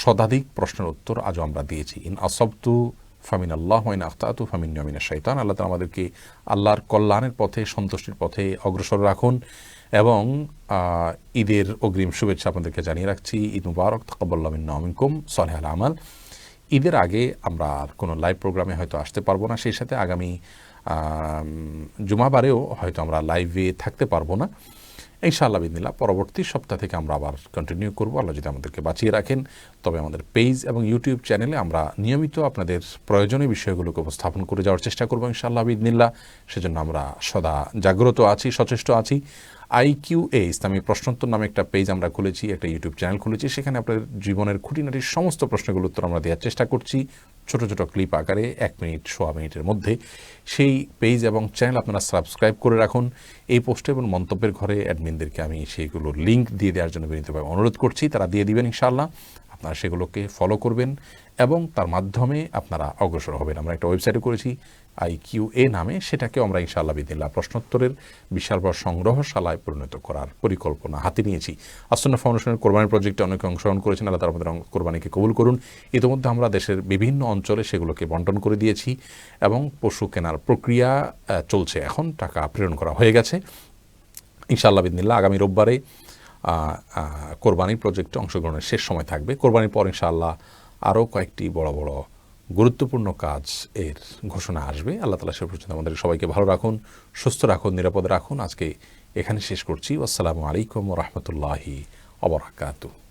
শতাধিক প্রশ্নের উত্তর আজও আমরা দিয়েছি। ইন আসবতু ফামিন আল্লাহ ওয়াইন আখতাতু ফামিন মিনাশ শাইতান। আল্লাহ তাআলা আমাদেরকে আল্লাহর কল্যাণের পথে, সন্তুষ্টির পথে অগ্রসর রাখুন। এবং ঈদের অগ্রিম শুভেচ্ছা আপনাদেরকে জানিয়ে রাখছি। ঈদ মুবারক, তাকাব্বালাল্লাহু মিন্না ওয়া মিনকুম সালিহাল আমাল। ঈদের আগে আমরা আর কোনো লাইভ প্রোগ্রামে হয়তো আসতে পারবো না, সেই সাথে আগামী জুমাবারেও হয়তো আমরা লাইভে থাকতে পারবো না। ইনশাআল্লাহ বিদিনিল্লাহ পরবর্তী সপ্তাহ থেকে আমরা আবার কন্টিনিউ করবো, আল্লাহ যদি আমাদেরকে বাঁচিয়ে রাখেন। তবে আমাদের পেজ এবং ইউটিউব চ্যানেলে আমরা নিয়মিত আপনাদের প্রয়োজনীয় বিষয়গুলোকে উপস্থাপন করে যাওয়ার চেষ্টা করবো ইনশাআল্লাহ বিদিনিল্লাহ। সেজন্য আমরা সদা জাগ্রত আছি, সচেষ্ট আছি। IQA ইসলামী প্রশ্নোত্তর নামে একটা পেজ আমরা খুলেছি, একটা ইউটিউব চ্যানেল খুলেছি, সেখানে আপনার জীবনের খুঁটিনাটির সমস্ত প্রশ্নগুলোর উত্তর আমরা দেওয়ার চেষ্টা করছি ছোট ছোট ক্লিপ আকারে 1 মিনিট, 1.25 মিনিটের মধ্যে। সেই পেজ এবং চ্যানেল আপনারা সাবস্ক্রাইব করে রাখুন। এই পোস্টে এবং মন্তব্যের ঘরে অ্যাডমিনদেরকে আমি সেইগুলোর লিঙ্ক দিয়ে দেওয়ার জন্য বিনীতভাবে অনুরোধ করছি, তারা দিয়ে দিবেন ইনশাআল্লাহ। আপনারা সেগুলোকে ফলো করবেন এবং তার মাধ্যমে আপনারা অগ্রসর হবেন। আমরা একটা ওয়েবসাইটও করেছি IQA নামে, সেটাকেও আমরা ইনশাআল্লাহ বিদিনিল্লাহ প্রশ্নোত্তরের বিশাল বড় সংগ্রহশালায় পরিণত করার পরিকল্পনা হাতে নিয়েছি। আসন্না ফাউন্ডেশনের কোরবানির প্রজেক্টে অনেকে অংশগ্রহণ করেছেন, আল্লাহ তাআলা আমাদের কোরবানিকে কবুল করুন। ইতিমধ্যে আমরা দেশের বিভিন্ন অঞ্চলে সেগুলোকে বন্টন করে দিয়েছি এবং পশু কেনার প্রক্রিয়া চলছে, এখন টাকা প্রেরণ করা হয়ে গেছে। ইনশাআল্লাহ বিদিনিল্লাহ আগামী রোববারে কোরবানির প্রজেক্টে অংশগ্রহণের শেষ সময় থাকবে। কোরবানির পর ইনশাআল্লাহ আরও কয়েকটি বড় বড় গুরুত্বপূর্ণ কাজ এর ঘোষণা আসবে। আল্লাহ তাআলা সে পর্যন্ত আমাদের সবাইকে ভালো রাখুন, সুস্থ রাখুন, নিরাপদে রাখুন। আজকে এখানে শেষ করছি। আসসালামু আলাইকুম ওয়া রাহমাতুল্লাহি ওয়া বারাকাতুহু।